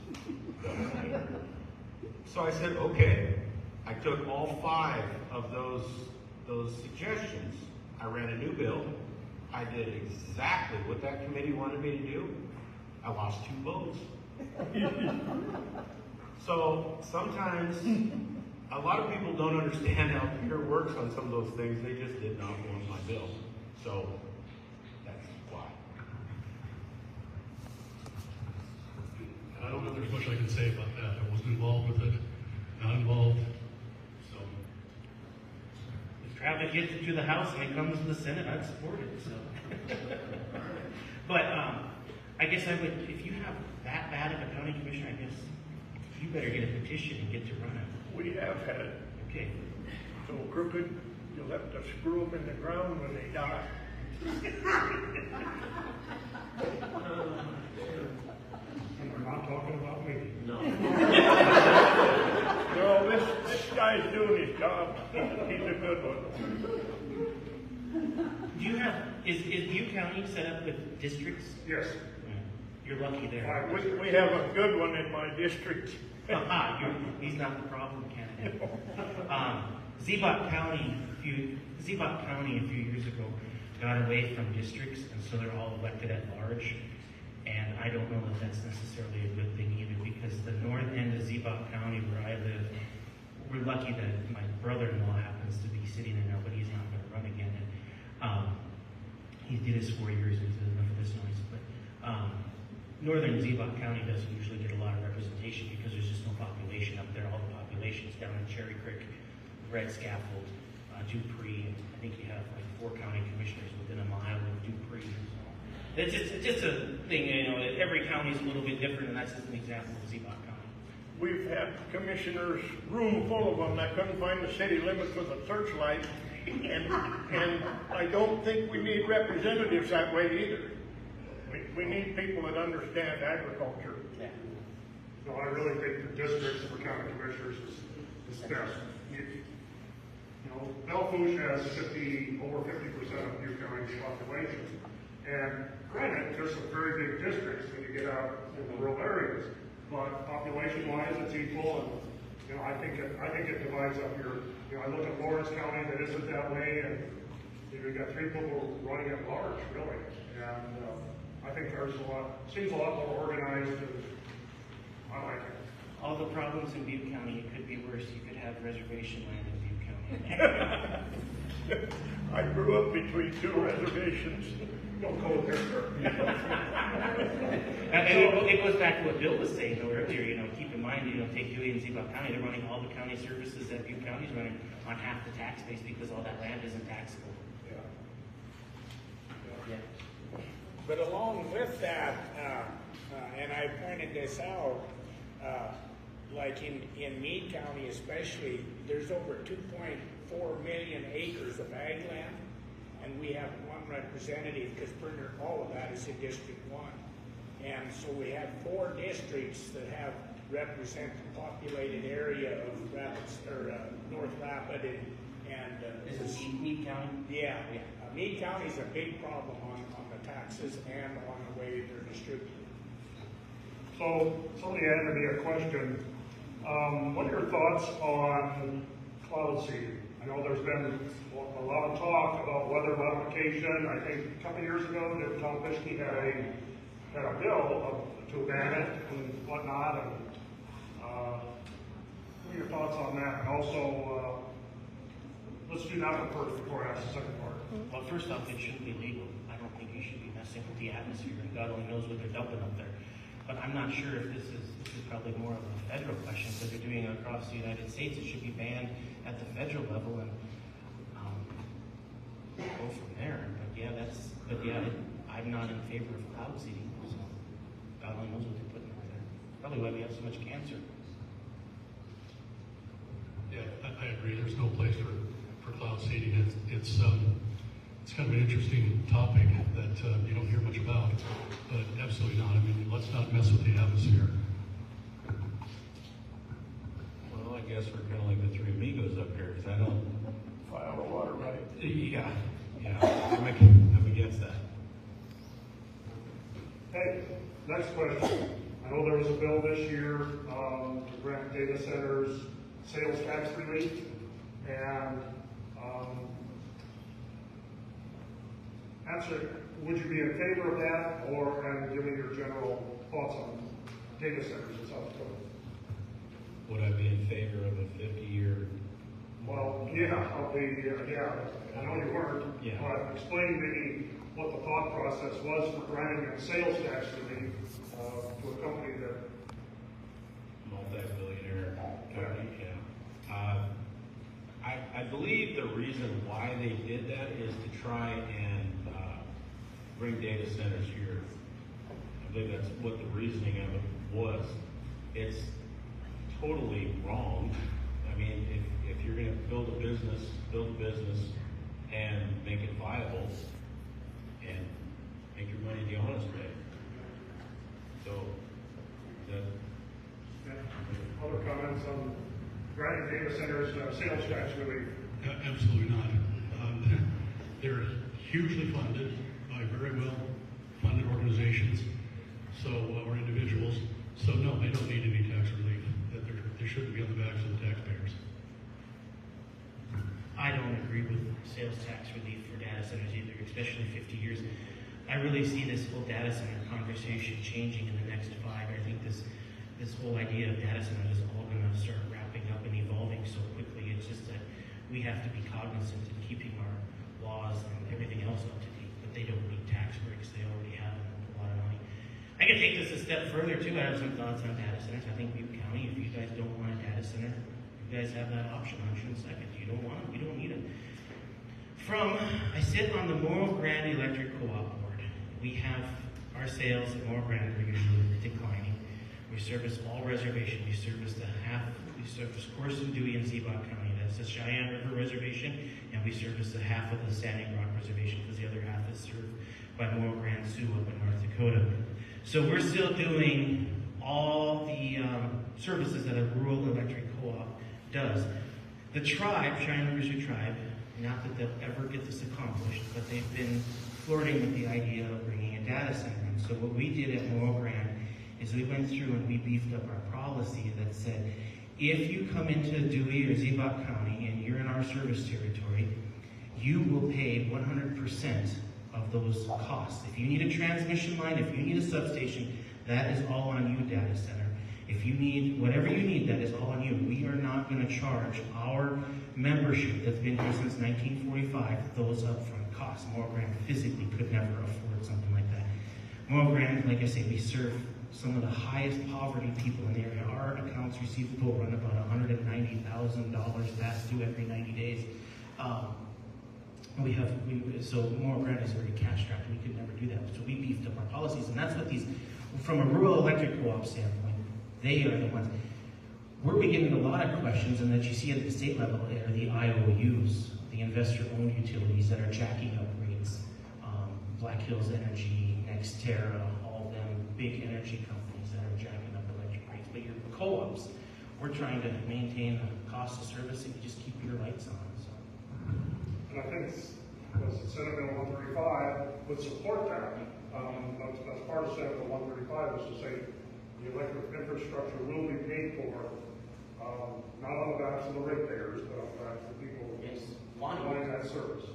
So I said, okay. I took all 5 of those suggestions. I ran a new bill. I did exactly what that committee wanted me to do. I lost 2 votes. So sometimes a lot of people don't understand how Peter works on some of those things. They just did not want my bill. So that's why. I don't know if there's much I can say about that. I wasn't involved with it, not involved. So If Travis gets it to the House and it comes to the Senate, I'd support it. So, but I guess I would, if you have that bad of a county commissioner, I guess you better get a petition and get to run it. We have had it. Okay. So crooked, you'll have to screw them in the ground when they die. You're not talking about me. No, this guy's doing his job. He's a good one. Do you have, is Butte County set up with districts? Yes. You're lucky there. We have a good one in my district. He's not the problem candidate. Ziebach County a few years ago got away from districts, and so they're all elected at large. And I don't know that that's necessarily a good thing either, because the north end of Ziebach County, where I live, we're lucky that my brother-in-law happens to be sitting in there, but he's not going to run again. And, he did his 4 years, and he's enough of this noise. But northern Ziebach County doesn't usually get a lot of representation because there's just no population up there. All the population's down in Cherry Creek, Red Scaffold, Dupree, and I think you have like 4 county commissioners within a mile of Dupree. So it's just a thing, you know, that every county is a little bit different, and that's just an example of Ziebach County. We've had commissioners, room full of them, that couldn't find the city limits with a searchlight. And I don't think we need representatives that way either. We need people that understand agriculture. Yeah. No, I really think the districts for county commissioners is best. You know, Belle Fourche has over 50% of Butte County's population. And granted, there's some very big districts when you get out in the rural areas. But population-wise, it's equal, and you know, I think it divides up your. You know, I look at Lawrence County that isn't that way, and you know, you got 3 people running at large, really. And I think seems a lot more organized, and I like it. All the problems in Butte County, it could be worse. You could have reservation land in Butte County. I grew up between 2 reservations. Don't go there, sir. And it goes back to what Bill was saying though earlier. You know, keep in mind, you know, take Dewey and Ziebach County. They're running all the county services that Butte County's running on half the tax base because all that land isn't taxable. Yeah. But along with that, and I pointed this out, like in Meade County especially, there's over 2.4 million acres of ag land, and we have 1 representative because all of that is in District 1. And so we have 4 districts that represent the populated area of North Rapid and This is Meade County? Yeah. Meade County is a big problem on the taxes and on the way they're distributed. So somebody asked me a question. What are your thoughts on cloud seeding? I know there's been a lot of talk about weather modification. I think a couple of years ago that Tom Fischke had a bill to ban it and whatnot. And what are your thoughts on that? And also, let's do that one first before I ask the second part. Well, first off, it shouldn't be legal. I don't think you should be messing with the atmosphere, and God only knows what they're dumping up there. But I'm not sure if this is probably more of a federal question, because they're doing it across the United States. It should be banned at the federal level and go from there. I'm not in favor of cloud seeding. So God only knows what they're putting up there. Probably why we have so much cancer. Yeah, I agree. There's no place for cloud seeding. It's kind of an interesting topic that you don't hear much about, but absolutely not. I mean, let's not mess with the atmosphere. Well, I guess we're kind of like the 3 amigos up here, because I don't File the water right. Yeah, I'm against that. Hey, next question. I know there was a bill this year to grant data centers sales tax relief, and answer, would you be in favor of that, and give me your general thoughts on data centers in South Dakota? Would I be in favor of a 50-year? Well, yeah, I know you weren't, Yeah. but explain maybe what the thought process was for granting a sales tax relief to a company that. Multi-billionaire company, yeah. I believe the reason why they did that is to try and bring data centers here. I believe that's what the reasoning of it was. It's totally wrong. I mean, if you're going to build a business and make it viable and make your money the honest way. So Other comments on granting data centers sales tax relief? Absolutely not. They're hugely funded by very well funded organizations, or individuals. So no, they don't need any tax relief. That they shouldn't be on the backs of the taxpayers. I don't agree with sales tax relief for data centers either, especially 50 years. I really see this whole data center conversation changing in the next 5. I think this whole idea of data centers is all going to start wrapping up and evolving so quickly. It's just that we have to be cognizant in keeping our laws and everything else up to date. But they don't need tax breaks. They already have a lot of money. I can take this a step further too. I have some thoughts on data centers. I think Butte County, if you guys don't want a data center, you guys have that option on June 2nd. You don't want it, you don't need it. I sit on the Morro Grande Electric Co-op board. We have our sales at Morro Grande are usually declining. We service all reservations. We service Corson, Dewey, and Ziebach County. That's the Cheyenne River Reservation, and we service the half of the Standing Rock Reservation because the other half is served by Morro Grande Sioux up in North Dakota. So we're still doing all the services that a rural electric co-op does. The tribe, Cheyenne River Sioux tribe, not that they'll ever get this accomplished, but they've been flirting with the idea of bringing a data center in. So what we did at Morro Grande is we went through and we beefed up our policy that said, if you come into Dewey or Ziebach County and you're in our service territory, you will pay 100% of those costs. If you need a transmission line, if you need a substation, that is all on you, data center. If you need, whatever you need, that is all on you. We are not going to charge our membership that's been here since 1945 those upfront costs. Morro Grande physically could never afford something like that. Morro Grande, like I say, we serve some of the highest poverty people in the area. Our accounts receivable run about $190,000 past due every 90 days. So Morro Grande is very cash strapped. We could never do that. So we beefed up our policies, and that's what these, from a rural electric co-op standpoint, they are the ones. Where we get into a lot of questions, and that you see at the state level, are the IOUs, the investor-owned utilities that are jacking up rates. Black Hills Energy, Nextera, all them big energy companies that are jacking up electric rates. But your co-ops, we're trying to maintain the cost of service and you just keep your lights on. So. And I think Senate Bill 135 would support that. That's part of Senate Bill 135 is to say the electric infrastructure will be paid for, not on the backs of the ratepayers, but on the backs of the people wanting that service.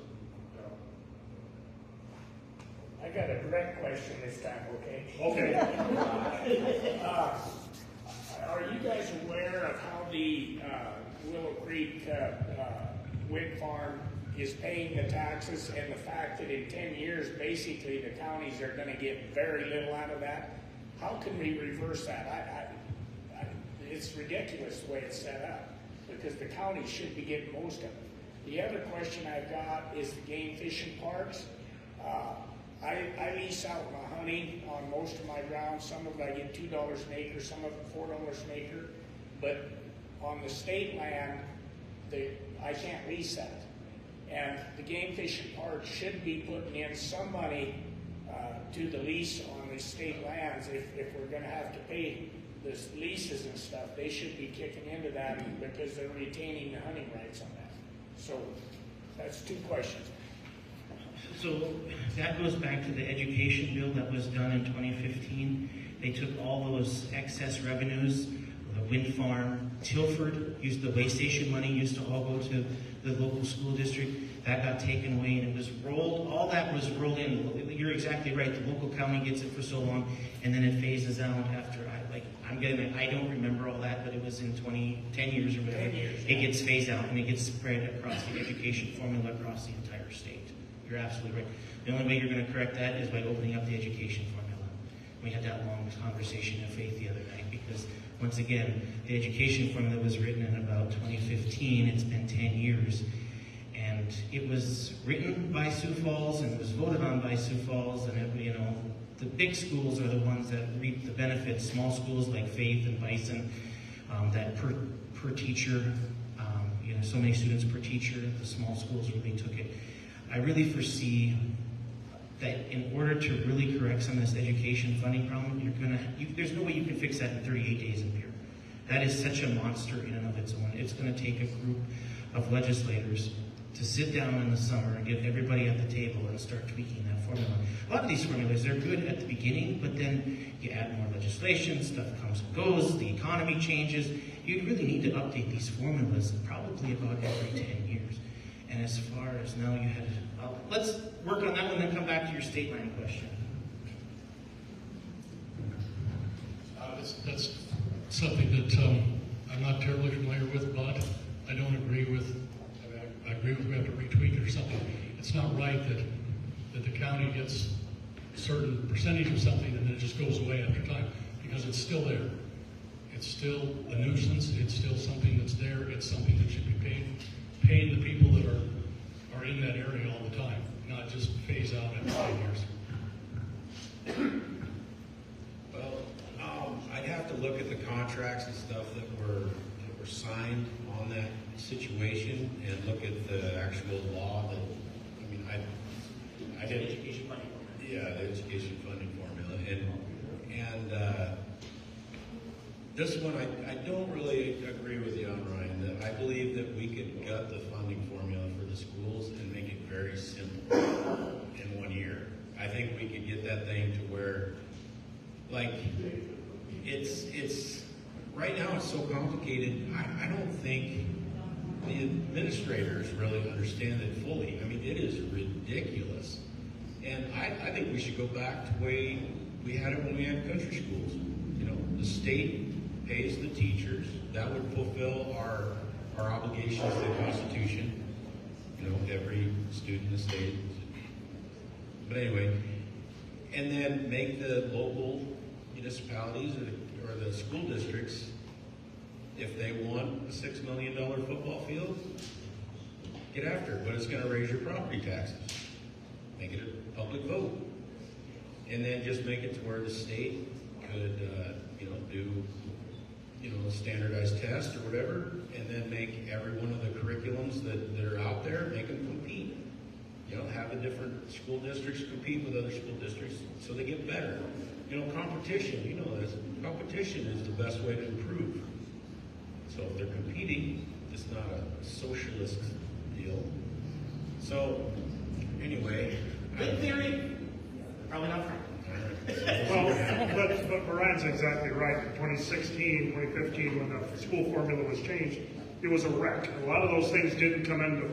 I got a direct question this time, okay? Okay. Are you guys aware of how the Willow Creek wind farm is paying the taxes and the fact that in 10 years, basically, the counties are going to get very little out of that? How can we reverse that? It's ridiculous the way it's set up because the county should be getting most of it. The other question I've got is the game fishing parks. I lease out my honey on most of my grounds. Some of it I get $2 an acre, some of it $4 an acre. But on the state land, I can't lease that. And the game fishing park should be putting in some money to the lease on the state lands. If we're going to have to pay the leases and stuff, they should be kicking into that because they're retaining the hunting rights on that. So that's 2 questions. So that goes back to the education bill that was done in 2015. They took all those excess revenues, the wind farm, Tilford used the way station money used to all go to the local school district. That got taken away and it was rolled, all that was rolled in. You're exactly right, the local county gets it for so long and then it phases out after, I don't remember all that, but it was in 10 years or whatever. 10 years, it gets phased out and it gets spread across the education formula across the entire state. You're absolutely right. The only way you're going to correct that is by opening up the education formula. We had that long conversation in Faith the other night because, once again, the education formula was written in about 2015. It's been 10 years. And it was written by Sioux Falls and it was voted on by Sioux Falls. And, the big schools are the ones that reap the benefits. Small schools like Faith and Bison, that per teacher, so many students per teacher, the small schools really took it. I really foresee that in order to really correct some of this education funding problem, there's no way you can fix that in 38 days in Butte. That is such a monster in and of its own. It's going to take a group of legislators to sit down in the summer and get everybody at the table and start tweaking that formula. A lot of these formulas, they're good at the beginning, but then you add more legislation, stuff comes and goes, the economy changes. You really need to update these formulas probably about every 10 years. And as far as now you had, let's work on that one and then come back to your state line question. That's something that I'm not terribly familiar with, but I don't agree with. I agree with we have to retweak it or something. It's not right that the county gets a certain percentage of something and then it just goes away after time, because it's still there. It's still a nuisance. It's still something that's there. It's something that should be paying the people that are in that area all the time, not just phase out after 10 years. Well, I'd have to look at the contracts and stuff that were signed on that situation and look at the actual law that, I mean, I didn't. Education funding formula. Yeah, the education funding formula. And this one, I don't really agree with you on, Ryan, that I believe that we could gut the funding formula for the schools and make it very simple in 1 year. I think we could get that thing to where, like, it's right now it's so complicated. I don't think the administrators really understand it fully. I mean, it is ridiculous. And I think we should go back to the way we had it when we had country schools. You know, the state pays the teachers. That would fulfill our obligations to the Constitution. You know, every student in the state. But anyway, and then make the local municipalities or the school districts, if they want a $6 million football field, get after it, but it's going to raise your property taxes. Make it a public vote. And then just make it to where the state could, do, a standardized test or whatever, and then make every one of the curriculums that are out there, make them compete. Have the different school districts compete with other school districts so they get better. Competition, competition is the best way to improve. So if they're competing, it's not a socialist deal. So, anyway. Good theory. Probably not right. Well, but Brian's exactly right. In 2016, 2015, when the school formula was changed, it was a wreck. A lot of those things didn't come into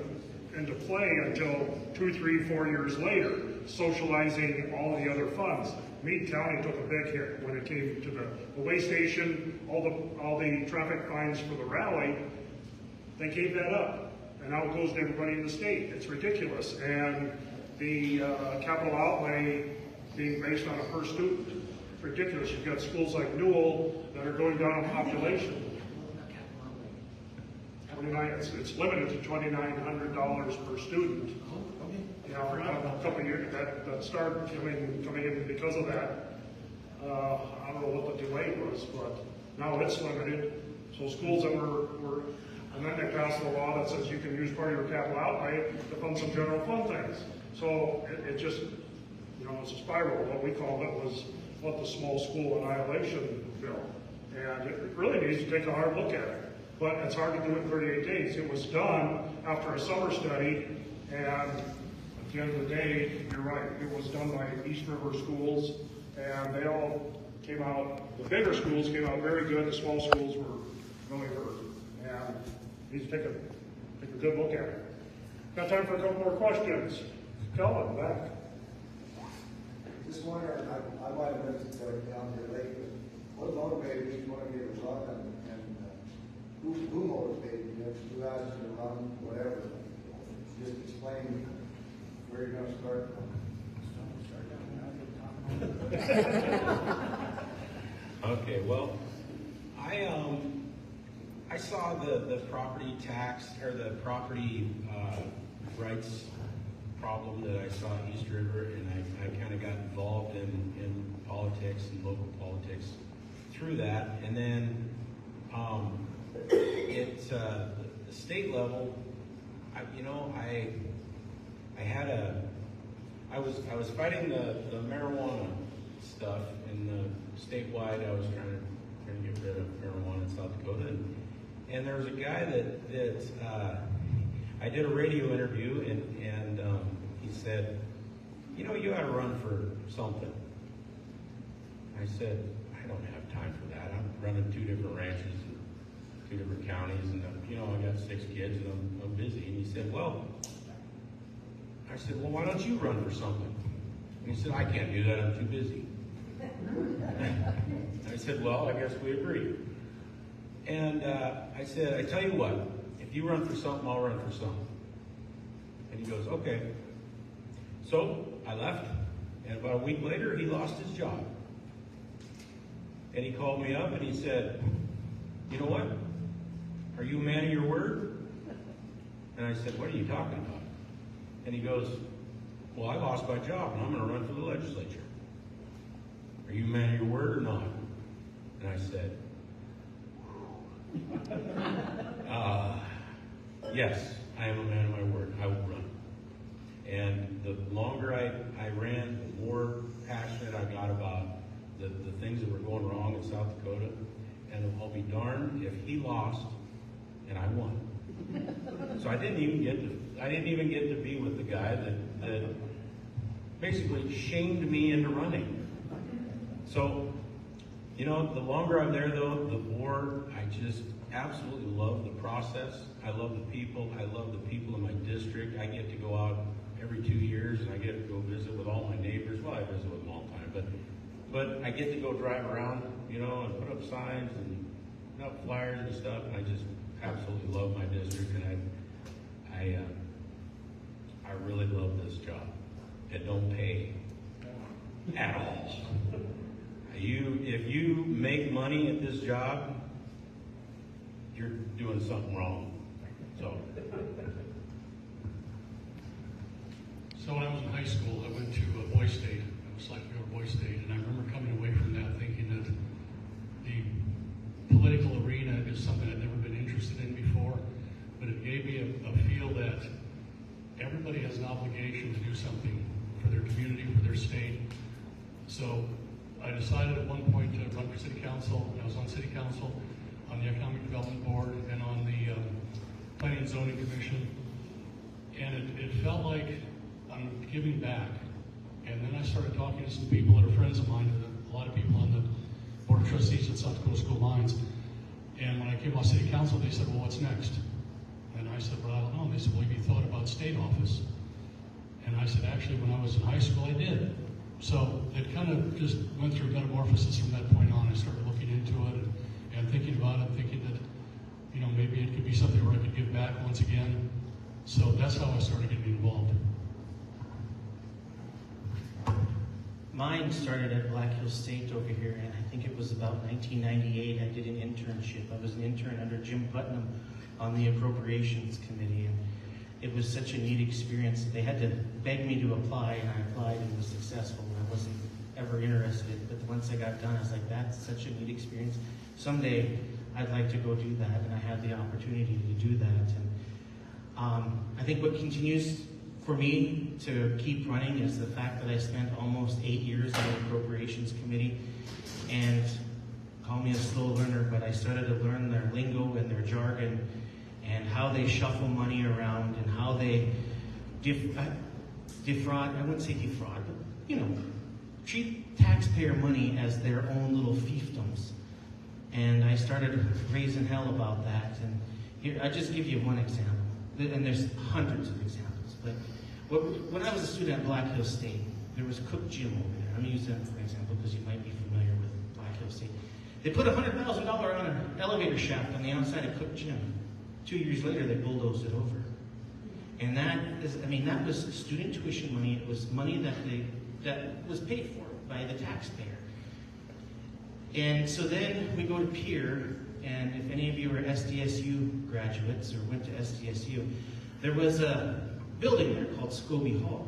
play until 2, 3, 4 years later, socializing all the other funds. Meade County took a big hit when it came to the way station, all the traffic fines for the rally. They gave that up, and now it goes to everybody in the state. It's ridiculous, and the capital outlay being based on a per student, it's ridiculous. You've got schools like Newell that are going down in population. It's limited to $2,900 per student. A couple of years that started coming in because of that. I don't know what the delay was, but now it's limited. So schools that were and then they passed a law that says you can use part of your capital outlay to fund some general fund things. So it just, it's a spiral. What we called it was the small school annihilation bill. And it really needs to take a hard look at it. But it's hard to do it in 38 days. It was done after a summer study, and at the end of the day, you're right, it was done by East River schools, and they all came out, the bigger schools came out very good, the small schools were really hurt. And you need to take a good look at it. Got time for a couple more questions. Kelvin, back. Just wondering, I might have missed it going down here late, but what motivated you to want to get a run and who motivated you? Who asked you to run, whatever? Just explain where you're going to start from. Okay, well, I saw the property tax or the property rights problem that I saw in East River, and I kind of got involved in politics and local politics through that, and then the state level, I I was fighting the marijuana stuff in the statewide. I was trying to get rid of marijuana in South Dakota, and there was a guy that I did a radio interview, and he said, you know, you ought to run for something. I said, I don't have time for that. I'm running 2 different ranches in 2 different counties, and you know, I got 6 kids, and I'm busy. And he said, well, I said, well, why don't you run for something? And he said, I can't do that. I'm too busy. I said, well, I guess we agree. And I said, I tell you what, if you run for something, I'll run for something. And he goes, okay. So I left, and about a week later, he lost his job. And he called me up and he said, you know what? Are you a man of your word? And I said, what are you talking about? And he goes, well, I lost my job and I'm going to run for the legislature. Are you a man of your word or not? And I said, yes, I am a man of my word. I will run. And the longer I ran, the more passionate I got about the things that were going wrong in South Dakota. And I'll be darned if he lost and I won. So I didn't even get to be with the guy that basically shamed me into running. So, you know, the longer I'm there though, the more I just absolutely love the process. I love the people. I love the people in my district. I get to go out every 2 years and I get to go visit with all my neighbors. Well, I visit with them all the time, but I get to go drive around, you know, and put up signs and put up flyers and stuff, and I just absolutely love my district, and I really love this job. It don't pay at all. If you make money at this job, you're doing something wrong. So when I was in high school, I went to Boise State. I was selected to go to Boise State, and I remember coming away from that thinking that the political arena is something I'd never been interested in before, but it gave me a feel that everybody has an obligation to do something for their community, for their state. So I decided at one point to run for city council. I was on city council, on the Economic Development Board, and on the Planning and Zoning Commission. And it felt like I'm giving back. And then I started talking to some people that are friends of mine, a lot of people on the Board of Trustees at South Dakota School Lines. And when I came on city council, they said, well, what's next? And I said, well, I don't know. They said, well, have you thought about state office? And I said, actually, when I was in high school, I did. So it kind of just went through metamorphosis from that point on. I started looking into it and thinking about it, thinking that, you know, maybe it could be something where I could give back once again. So that's how I started getting involved. Mine started at Black Hills State over here, and I think it was about 1998. I did an internship. I was an intern under Jim Putnam on the Appropriations Committee, and it was such a neat experience. They had to beg me to apply, and I applied and was successful. I wasn't ever interested, but once I got done, I was like, that's such a neat experience. Someday, I'd like to go do that, and I had the opportunity to do that. And I think what continues for me to keep running is the fact that I spent almost 8 years on the Appropriations Committee, and call me a slow learner, but I started to learn their lingo and their jargon and how they shuffle money around and how they defraud, I wouldn't say defraud, but, you know, treat taxpayer money as their own little fiefdoms. And I started raising hell about that. And here, I'll just give you one example, and there's hundreds of examples, but when I was a student at Black Hills State, there was Cook Gym over there. I'm going to use that for example because you might be familiar with Black Hills State. They put $100,000 on an elevator shaft on the outside of Cook Gym. 2 years later, they bulldozed it over. And that was student tuition money. It was money that was paid for by the taxpayer. And so then we go to Pier, and if any of you are SDSU graduates or went to SDSU, there was a building there called Scobie Hall.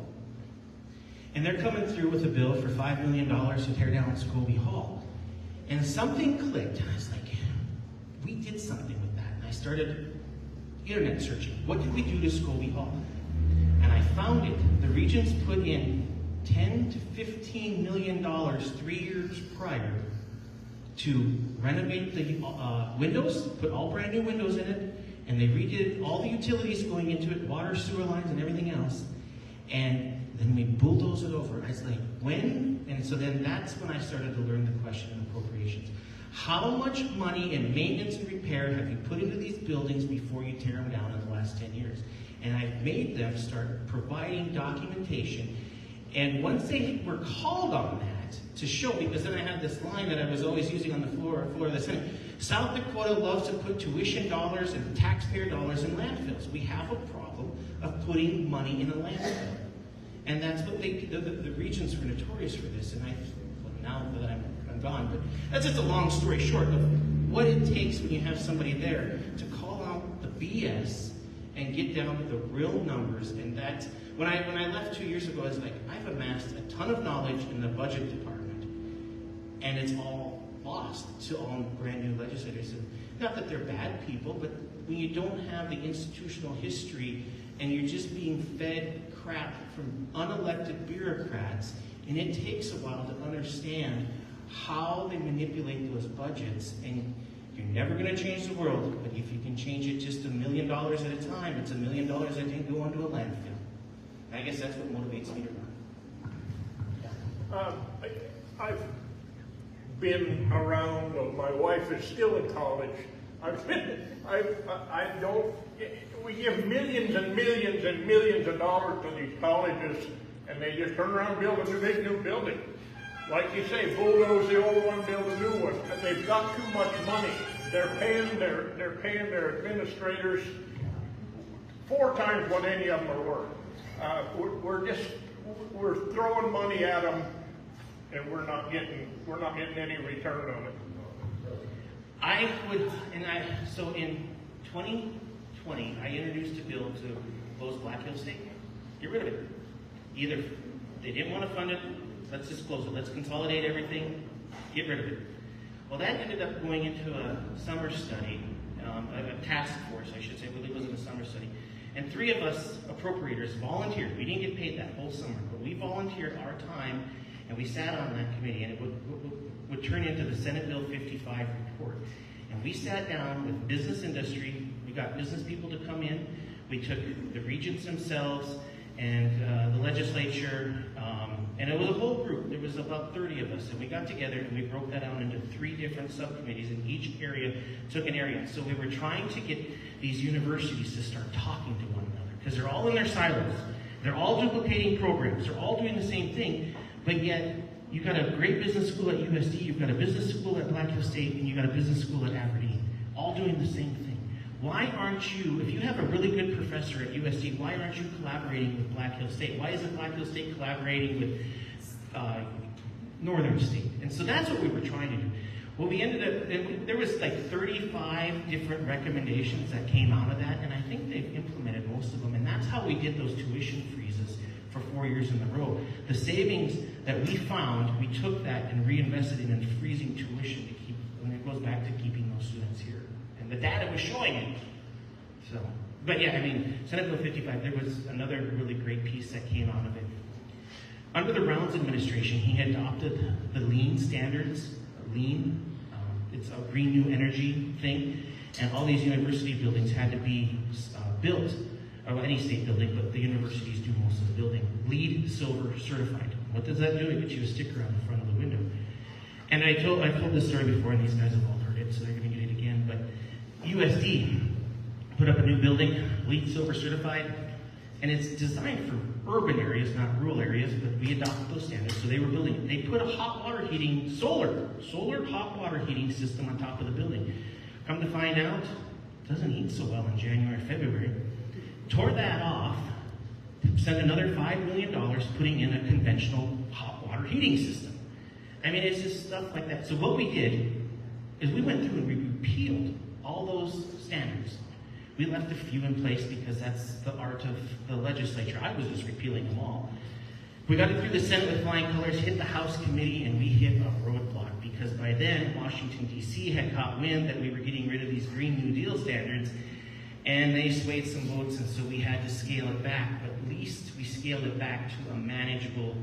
And they're coming through with a bill for $5 million to tear down Scobie Hall. And something clicked, and I was like, we did something with that. And I started internet searching. What did we do to Scobie Hall? And I found it. The Regents put in $10 to $15 million 3 years prior to renovate the windows, put all brand new windows in it, and they redid all the utilities going into it, water, sewer lines, and everything else. And then we bulldoze it over. I was like, when? And so then that's when I started to learn the question of appropriations. How much money in maintenance and repair have you put into these buildings before you tear them down in the last 10 years? And I've made them start providing documentation. And once they were called on that to show, because then I had this line that I was always using on the floor of the Senate. South Dakota loves to put tuition dollars and taxpayer dollars in landfills. We have a problem of putting money in a landfill. And that's what the regions were notorious for this. And now that I'm gone, but that's just a long story short of what it takes when you have somebody there to call out the BS and get down to the real numbers. And that, when I left 2 years ago, I was like, I've amassed a ton of knowledge in the budget department, and it's all lost to all brand new legislators. And not that they're bad people, but when you don't have the institutional history and you're just being fed crap from unelected bureaucrats, and it takes a while to understand how they manipulate those budgets. And you're never going to change the world, but if you can change it just $1 million at a time, it's $1 million that can go into a landfill. I guess that's what motivates me to run. I've been around, well, my wife is still in college. We give millions and millions and millions of dollars to these colleges, and they just turn around and build a big new building. Like you say, bulldoze the old one, build a new one. And they've got too much money. They're paying their administrators 4 times what any of them are worth. We're throwing money at them, and we're not getting any return on it. So in 2020, I introduced a bill to close Black Hills State. Get rid of it. Either they didn't want to fund it, let's just close it. Let's consolidate everything, get rid of it. Well, that ended up going into a summer study, a task force, I should say. Well, it wasn't a summer study. And 3 of us appropriators volunteered. We didn't get paid that whole summer, but we volunteered our time, and we sat on that committee, and it would turn into the Senate Bill 55 report. And we sat down with business industry. We got business people to come in. We took the regents themselves and the legislature, and it was a whole group. There was about 30 of us, and we got together and we broke that down into 3 different subcommittees, and each area took an area. So we were trying to get these universities to start talking to one another, because they're all in their silos. They're all duplicating programs. They're all doing the same thing, but yet you've got a great business school at USD, you've got a business school at Black Hills State, and you've got a business school at Aberdeen, all doing the same thing. Why aren't you, if you have a really good professor at USD, why aren't you collaborating with Black Hills State? Why isn't Black Hills State collaborating with Northern State? And so that's what we were trying to do. Well, we ended up, there was like 35 different recommendations that came out of that, and I think they've implemented most of them, and that's how we did those tuition freezes for 4 years in a row. The savings that we found, we took that and reinvested in freezing tuition to keep, and it goes back to keeping those students here. And the data was showing it. So, but yeah, I mean, Senate Bill 55, there was another really great piece that came out of it. Under the Rounds administration, he adopted the LEAN standards. LEAN, it's a green new energy thing, and all these university buildings had to be built, or any state building, but the universities do most of the building, LEED Silver certified. What does that do? It gets you a sticker on the front of the window. And I've told this story before, and these guys have all heard it, so they're going to get it again, but USD put up a new building, LEED Silver certified, and it's designed for urban areas, not rural areas, but we adopted those standards. So they were building, they put a hot water heating, solar hot water heating system on top of the building. Come to find out, it doesn't heat so well in January, February. Tore that off, spent another $5 million putting in a conventional hot water heating system. I mean, it's just stuff like that. So what we did is we went through and we repealed all those standards. We left a few in place because that's the art of the legislature. I was just repealing them all. We got it through the Senate with flying colors, hit the House committee, and we hit a roadblock because by then Washington, D.C. had caught wind that we were getting rid of these Green New Deal standards, and they swayed some votes, and so we had to scale it back. But at least we scaled it back to a manageable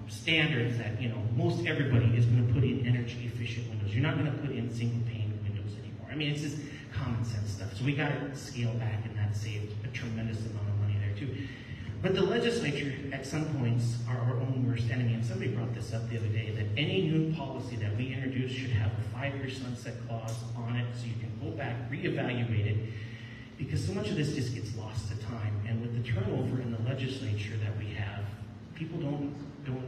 standards that, you know, most everybody is going to put in energy efficient windows. You're not going to put in single pane windows anymore. I mean, it's just common sense stuff. So we got to scale back, and that saved a tremendous amount of money there too. But the legislature, at some points, are our own worst enemy. And somebody brought this up the other day, that any new policy that we introduce should have a 5-year sunset clause on it, so you can go back, reevaluate it, because so much of this just gets lost to time. And with the turnover in the legislature that we have, people don't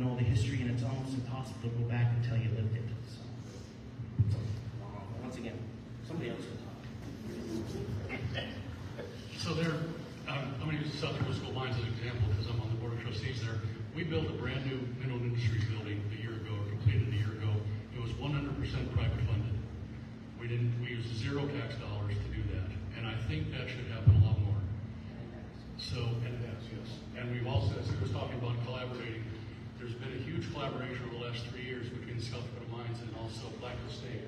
know the history, and it's almost impossible to go back until you lived it. So once again, somebody else will talk. So there, I'm going to use the South Dakota School Mines as an example because I'm on the board of trustees there. We built a brand new mineral industries building a year ago, or completed a year ago. It was 100% private funded. We used zero tax dollars to do that. And I think that should happen a lot more. So, and it has, yes. And we've also, as I was talking about collaborating, there's been a huge collaboration over the last 3 years between South Dakota Mines and also Black State.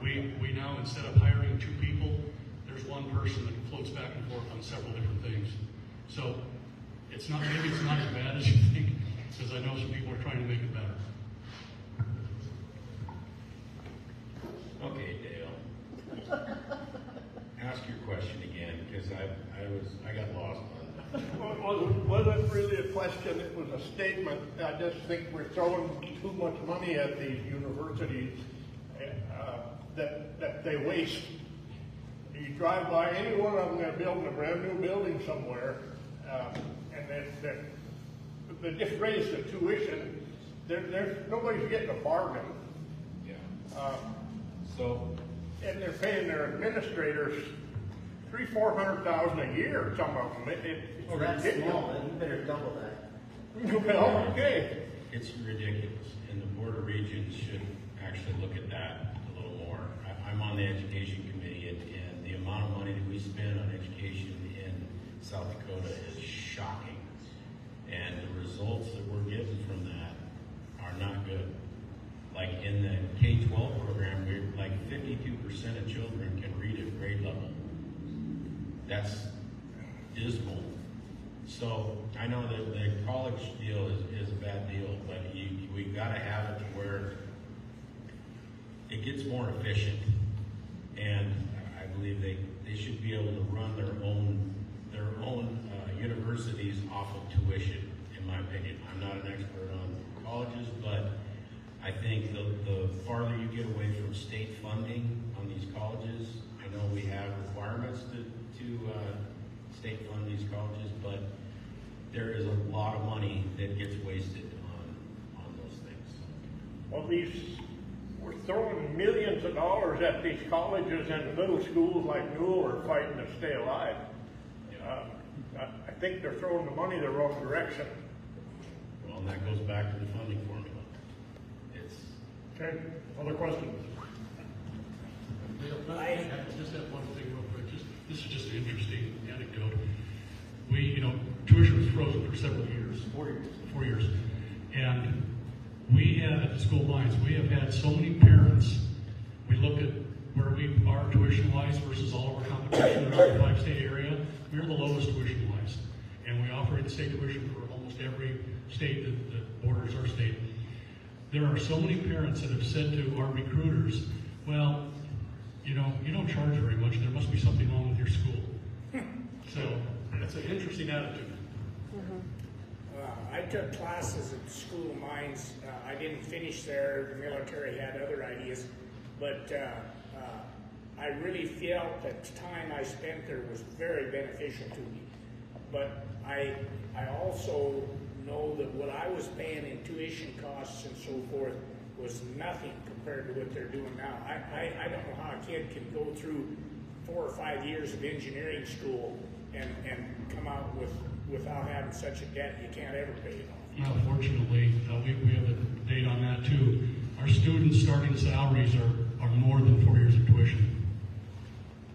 We now, instead of hiring 2 people, there's one person that floats back and forth on several different things. So it's not, maybe it's not as bad as you think, because I know some people are trying to make it better. Okay, Dale. Ask your question again, because I got lost on that. Wasn't really a question, it was a statement. I just think we're throwing too much money at these universities that they waste. You drive by any one of them, they're building a brand new building somewhere, and they just raise the tuition. Nobody's getting a bargain. Yeah. And they're paying their administrators $300,000–400,000 a year. Some of them. It's ridiculous. Small, then you better double that. Well, okay. It's ridiculous, and the Board of Regents should actually look at that a little more. I'm on the education committee, and the amount of money that we spend on education in South Dakota is shocking. And the results that we're getting from that are not good. Like in the K-12 program, we're like 52% of children can read at grade level. That's dismal. So I know that the college deal is a bad deal, but we've got to have it to where it gets more efficient. And I believe they should be able to run their own universities off of tuition, in my opinion. I'm not an expert on colleges, but I think the farther you get away from state funding on these colleges, I know we have requirements to state fund these colleges, but there is a lot of money that gets wasted on those things. Well, we're throwing millions of dollars at these colleges, and the little schools like Newell are fighting to stay alive. I think they're throwing the money the wrong direction. Well, and that goes back to the funding formula. Okay, other questions? I just have one thing real quick. This is just an interesting anecdote. Tuition was frozen for several years. 4 years. 4 years. And we had, at the school mines, we have had so many parents, we looked at where we are tuition-wise versus all of our competition in our 5-state area. We're the lowest tuition-wise. And we operate state tuition for almost every state that borders our state. There are so many parents that have said to our recruiters, well, you don't charge very much. There must be something wrong with your school. So that's an interesting attitude. I took classes at the School of Mines. I didn't finish there. The military had other ideas. But I really felt that the time I spent there was very beneficial to me. But I also know that what I was paying in tuition costs and so forth was nothing compared to what they're doing now. I don't know how a kid can go through 4 or 5 years of engineering school and come out without having such a debt you can't ever pay it off. Well, fortunately, we have a date on that too. Our students' starting salaries are more than 4 years of tuition.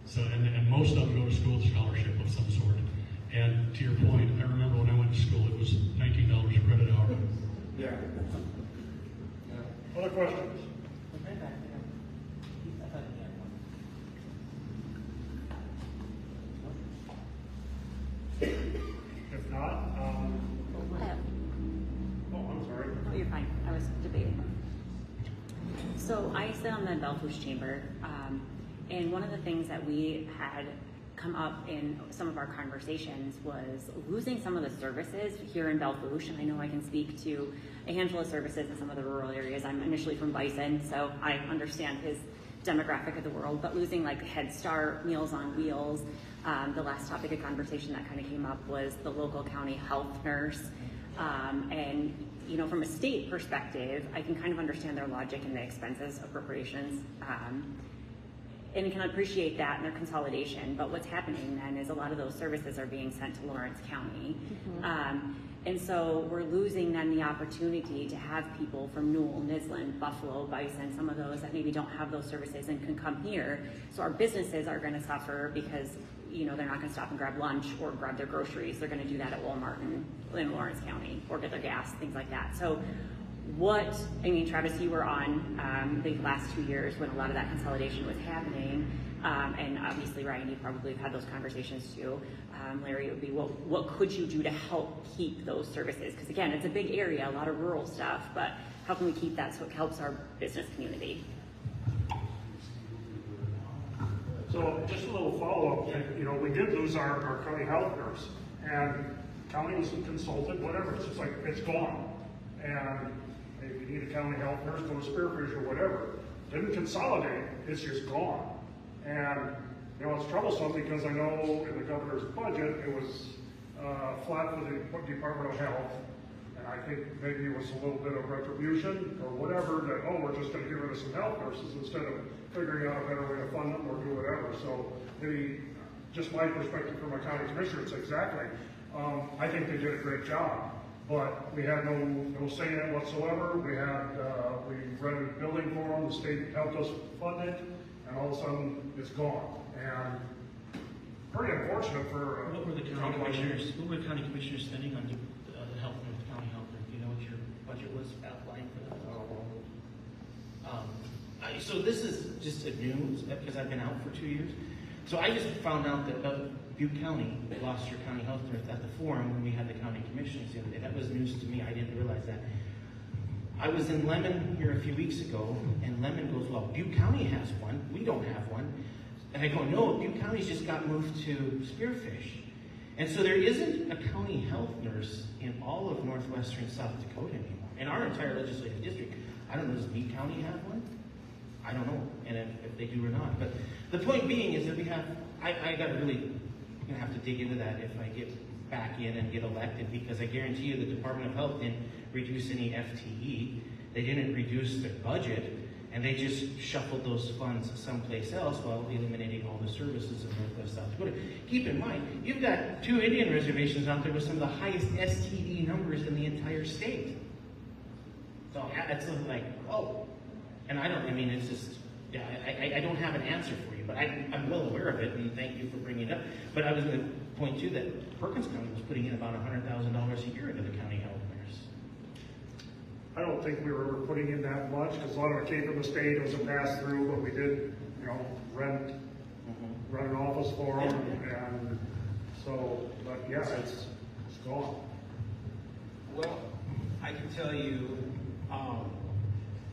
So, and most of them go to school with scholarship of some sort. And to your point, I remember when I went to school, it was $19 a credit hour. Yeah. Other questions? Right back there. I thought you had one. If not, oh, I'm You're fine. I was debating. So I sit on the Belle Fourche Chamber, and one of the things that we had come up in some of our conversations was losing some of the services here in Belle Fourche. And I know I can speak to a handful of services in some of the rural areas. I'm initially from Bison, so I understand his demographic of the world, but losing like Head Start, Meals on Wheels. The last topic of conversation that kind of came up was the local county health nurse. And you know, from a state perspective, I can kind of understand their logic and the expenses appropriations, and can appreciate that and their consolidation. But what's happening then is a lot of those services are being sent to Lawrence County. And so we're losing then the opportunity to have people from Newell, Nisland, Buffalo, Bison, some of those that maybe don't have those services and can come here. So our businesses are going to suffer because, you know, they're not going to stop and grab lunch or grab their groceries. They're going to do that at Walmart in Lawrence County or get their gas, things like that. So Travis, you were on the last 2 years when a lot of that consolidation was happening. And obviously, Ryan, you probably have had those conversations too. Larry, it would be, what could you do to help keep those services? Because again, it's a big area, a lot of rural stuff, but how can we keep that so it helps our business community? So just a little follow-up, you know, we did lose our county health nurse, and county was consulted, whatever, it's just like, it's gone. And if you need a county health nurse, go to Spearfish or whatever. Didn't consolidate, it's just gone. And, you know, it's troublesome because I know in the governor's budget, it was flat for the Department of Health. And I think maybe it was a little bit of retribution or whatever that, oh, we're just gonna get rid of some health nurses instead of figuring out a better way to fund them or do whatever. So maybe just my perspective from a county commissioner, it's exactly. I think they did a great job, but we had no say in it whatsoever. We rented a building for them, the state helped us fund it, and all of a sudden it's gone. And pretty unfortunate for What were the county commissioners? What were the county commissioners spending on the health nurse, the county health nurse? Do you know what your budget was outlined for that? So this is just a news because I've been out for 2 years. So I just found out that Butte County lost your county health nurse at the forum when we had the county commissioners the other day. That was news to me. I didn't realize that. I was in Lemon here a few weeks ago, and Lemon goes, well, Butte County has one. We don't have one. And I go, no, Butte County's just got moved to Spearfish. And so there isn't a county health nurse in all of northwestern South Dakota anymore. In our entire legislative district. I don't know, does Butte County have one? I don't know, and if they do or not. But the point being is that we have, I got to really gonna have to dig into that if I get back in and get elected, because I guarantee you the Department of Health didn't reduce any FTE. They didn't reduce their budget, and they just shuffled those funds someplace else while eliminating all the services in Northwest South Dakota. Keep in mind, you've got 2 Indian reservations out there with some of the highest STD numbers in the entire state. So it's like, oh. And it's just, yeah, I don't have an answer for you, but I'm well aware of it, and thank you for bringing it up. But I was going to point to that Perkins County was putting in about $100,000 a year into the county health nurse. I don't think we were ever putting in that much, because a lot of it came from the state, it was a pass-through, but we did, you know, rent an office for them, and so, but yeah, it's gone. Well, I can tell you,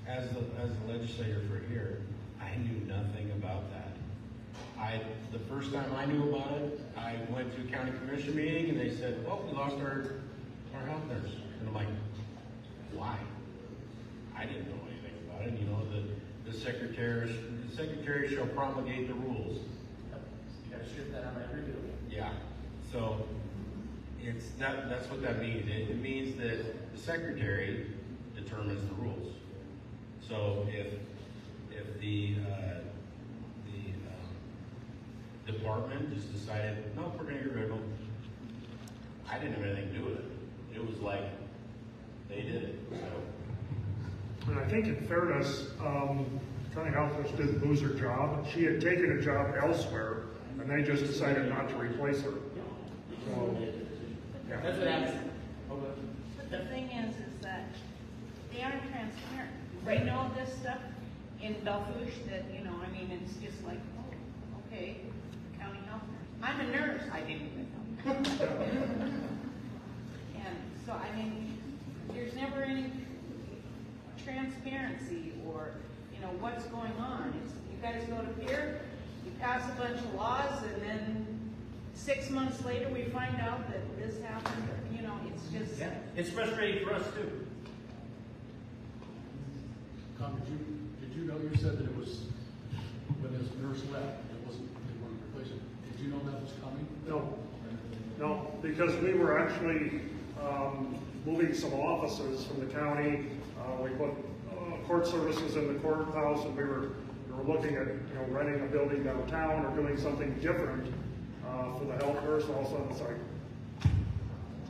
as the legislator for here, I knew nothing about that. The first time I knew about it, I went to a county commission meeting and they said, well, we lost our health nurse. And I'm like, why? I didn't know anything about it. You know, the secretary shall promulgate the rules. You gotta strip that out every day. Yeah. So that's what that means. It means that the secretary determines the rules. So if the department just decided, no, we're going to get rid of them, I didn't have anything to do with it. It was like they did it. So. And I think in fairness, county health nurse didn't lose her job. She had taken a job elsewhere, and they just decided not to replace her. So, yeah. That's what happens. But the thing is that they aren't transparent. They know this stuff in Belle Fourche that, it's just like, oh, okay, county health nurse. I'm a nurse, I didn't even know. And so, there's never any transparency or, you know, what's going on. It's, you guys go to here, you pass a bunch of laws, and then 6 months later we find out that this happened, or, you know, it's just... Yeah, it's frustrating for us too. Tom, did you know, you said that it was, when this nurse left, it wasn't, they weren't replacing. Did you know that was coming? No, because we were actually moving some offices from the county. We put court services in the courthouse, and we were looking at, you know, renting a building downtown or doing something different for the health nurse. All of a sudden, it's like,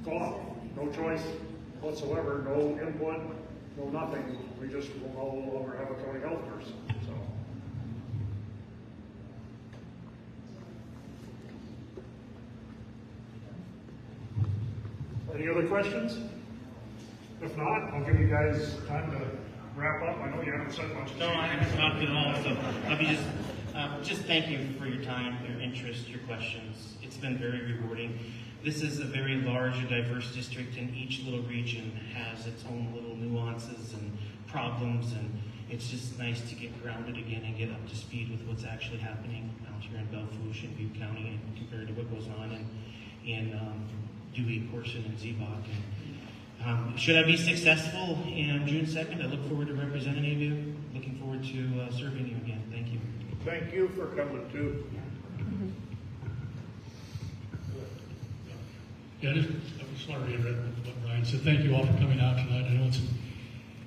gone. No choice whatsoever, no input, no nothing. We just will no longer have a county health nurse. So. Any other questions? If not, I'll give you guys time to wrap up. I know you haven't said much. No, I haven't talked at all, so let me just thank you for your time, your interest, your questions. It's been very rewarding. This is a very large and diverse district, and each little region has its own little nuances and problems, and it's just nice to get grounded again and get up to speed with what's actually happening out here in Belle Fourche and Butte County, and compared to what goes on in Dewey, Corson, and Ziebach. And, should I be successful in June 2nd, I look forward to representing you. Looking forward to serving you again. Thank you. Thank you for coming too. Yeah, I just want to reiterate what Brian said. Thank you all for coming out tonight. I know it's an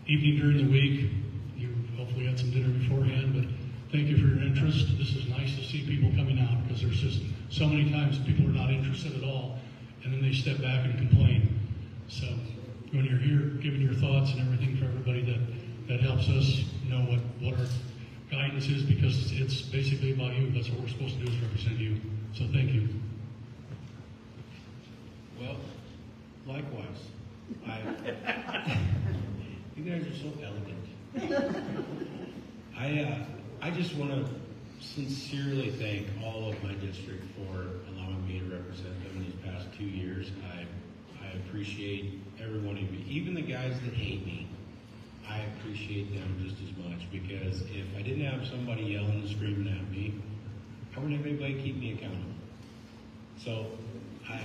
evening during the week. You hopefully had some dinner beforehand, but thank you for your interest. This is nice to see people coming out, because there's just so many times people are not interested at all, and then they step back and complain. So when you're here giving your thoughts and everything for everybody, that helps us know what our guidance is, because it's basically about you. That's what we're supposed to do, is represent you. So thank you. Well, likewise. You guys are so elegant. I just want to sincerely thank all of my district for allowing me to represent them in these past 2 years. I appreciate every one of you, even the guys that hate me. I appreciate them just as much, because if I didn't have somebody yelling and screaming at me, I wouldn't have anybody keep me accountable. So I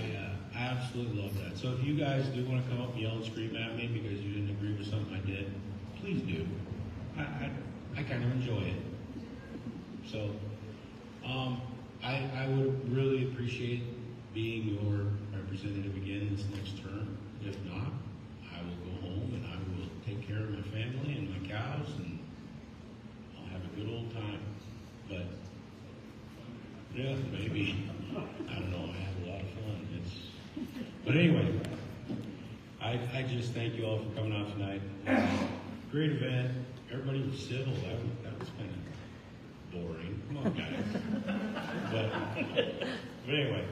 absolutely love that. So if you guys do want to come up and yell and scream at me because you didn't agree with something I did, please do. I kind of enjoy it. So I would really appreciate being your representative again this next term. If not, I will go home and I will take care of my family and my cows, and I'll have a good old time. But yeah, maybe, I don't know, I have a lot of fun. But anyway, I just thank you all for coming out tonight. Great event. Everybody was civil. That was kind of boring. Come on, guys. But anyway,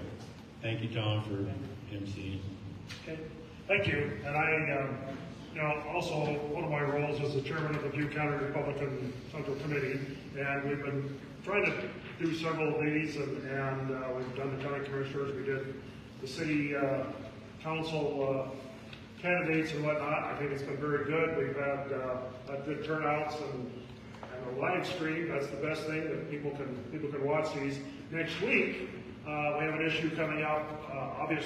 thank you, Tom, for emceeing. Okay. Thank you. And also one of my roles is the chairman of the Butte County Republican Central Committee, and we've been trying to do several of these, and we've done the county commissioners, we did the city council candidates and whatnot. I think it's been very good. We've had good turnouts and a live stream. That's the best thing, that people can watch these. Next week, we have an issue coming up, obviously.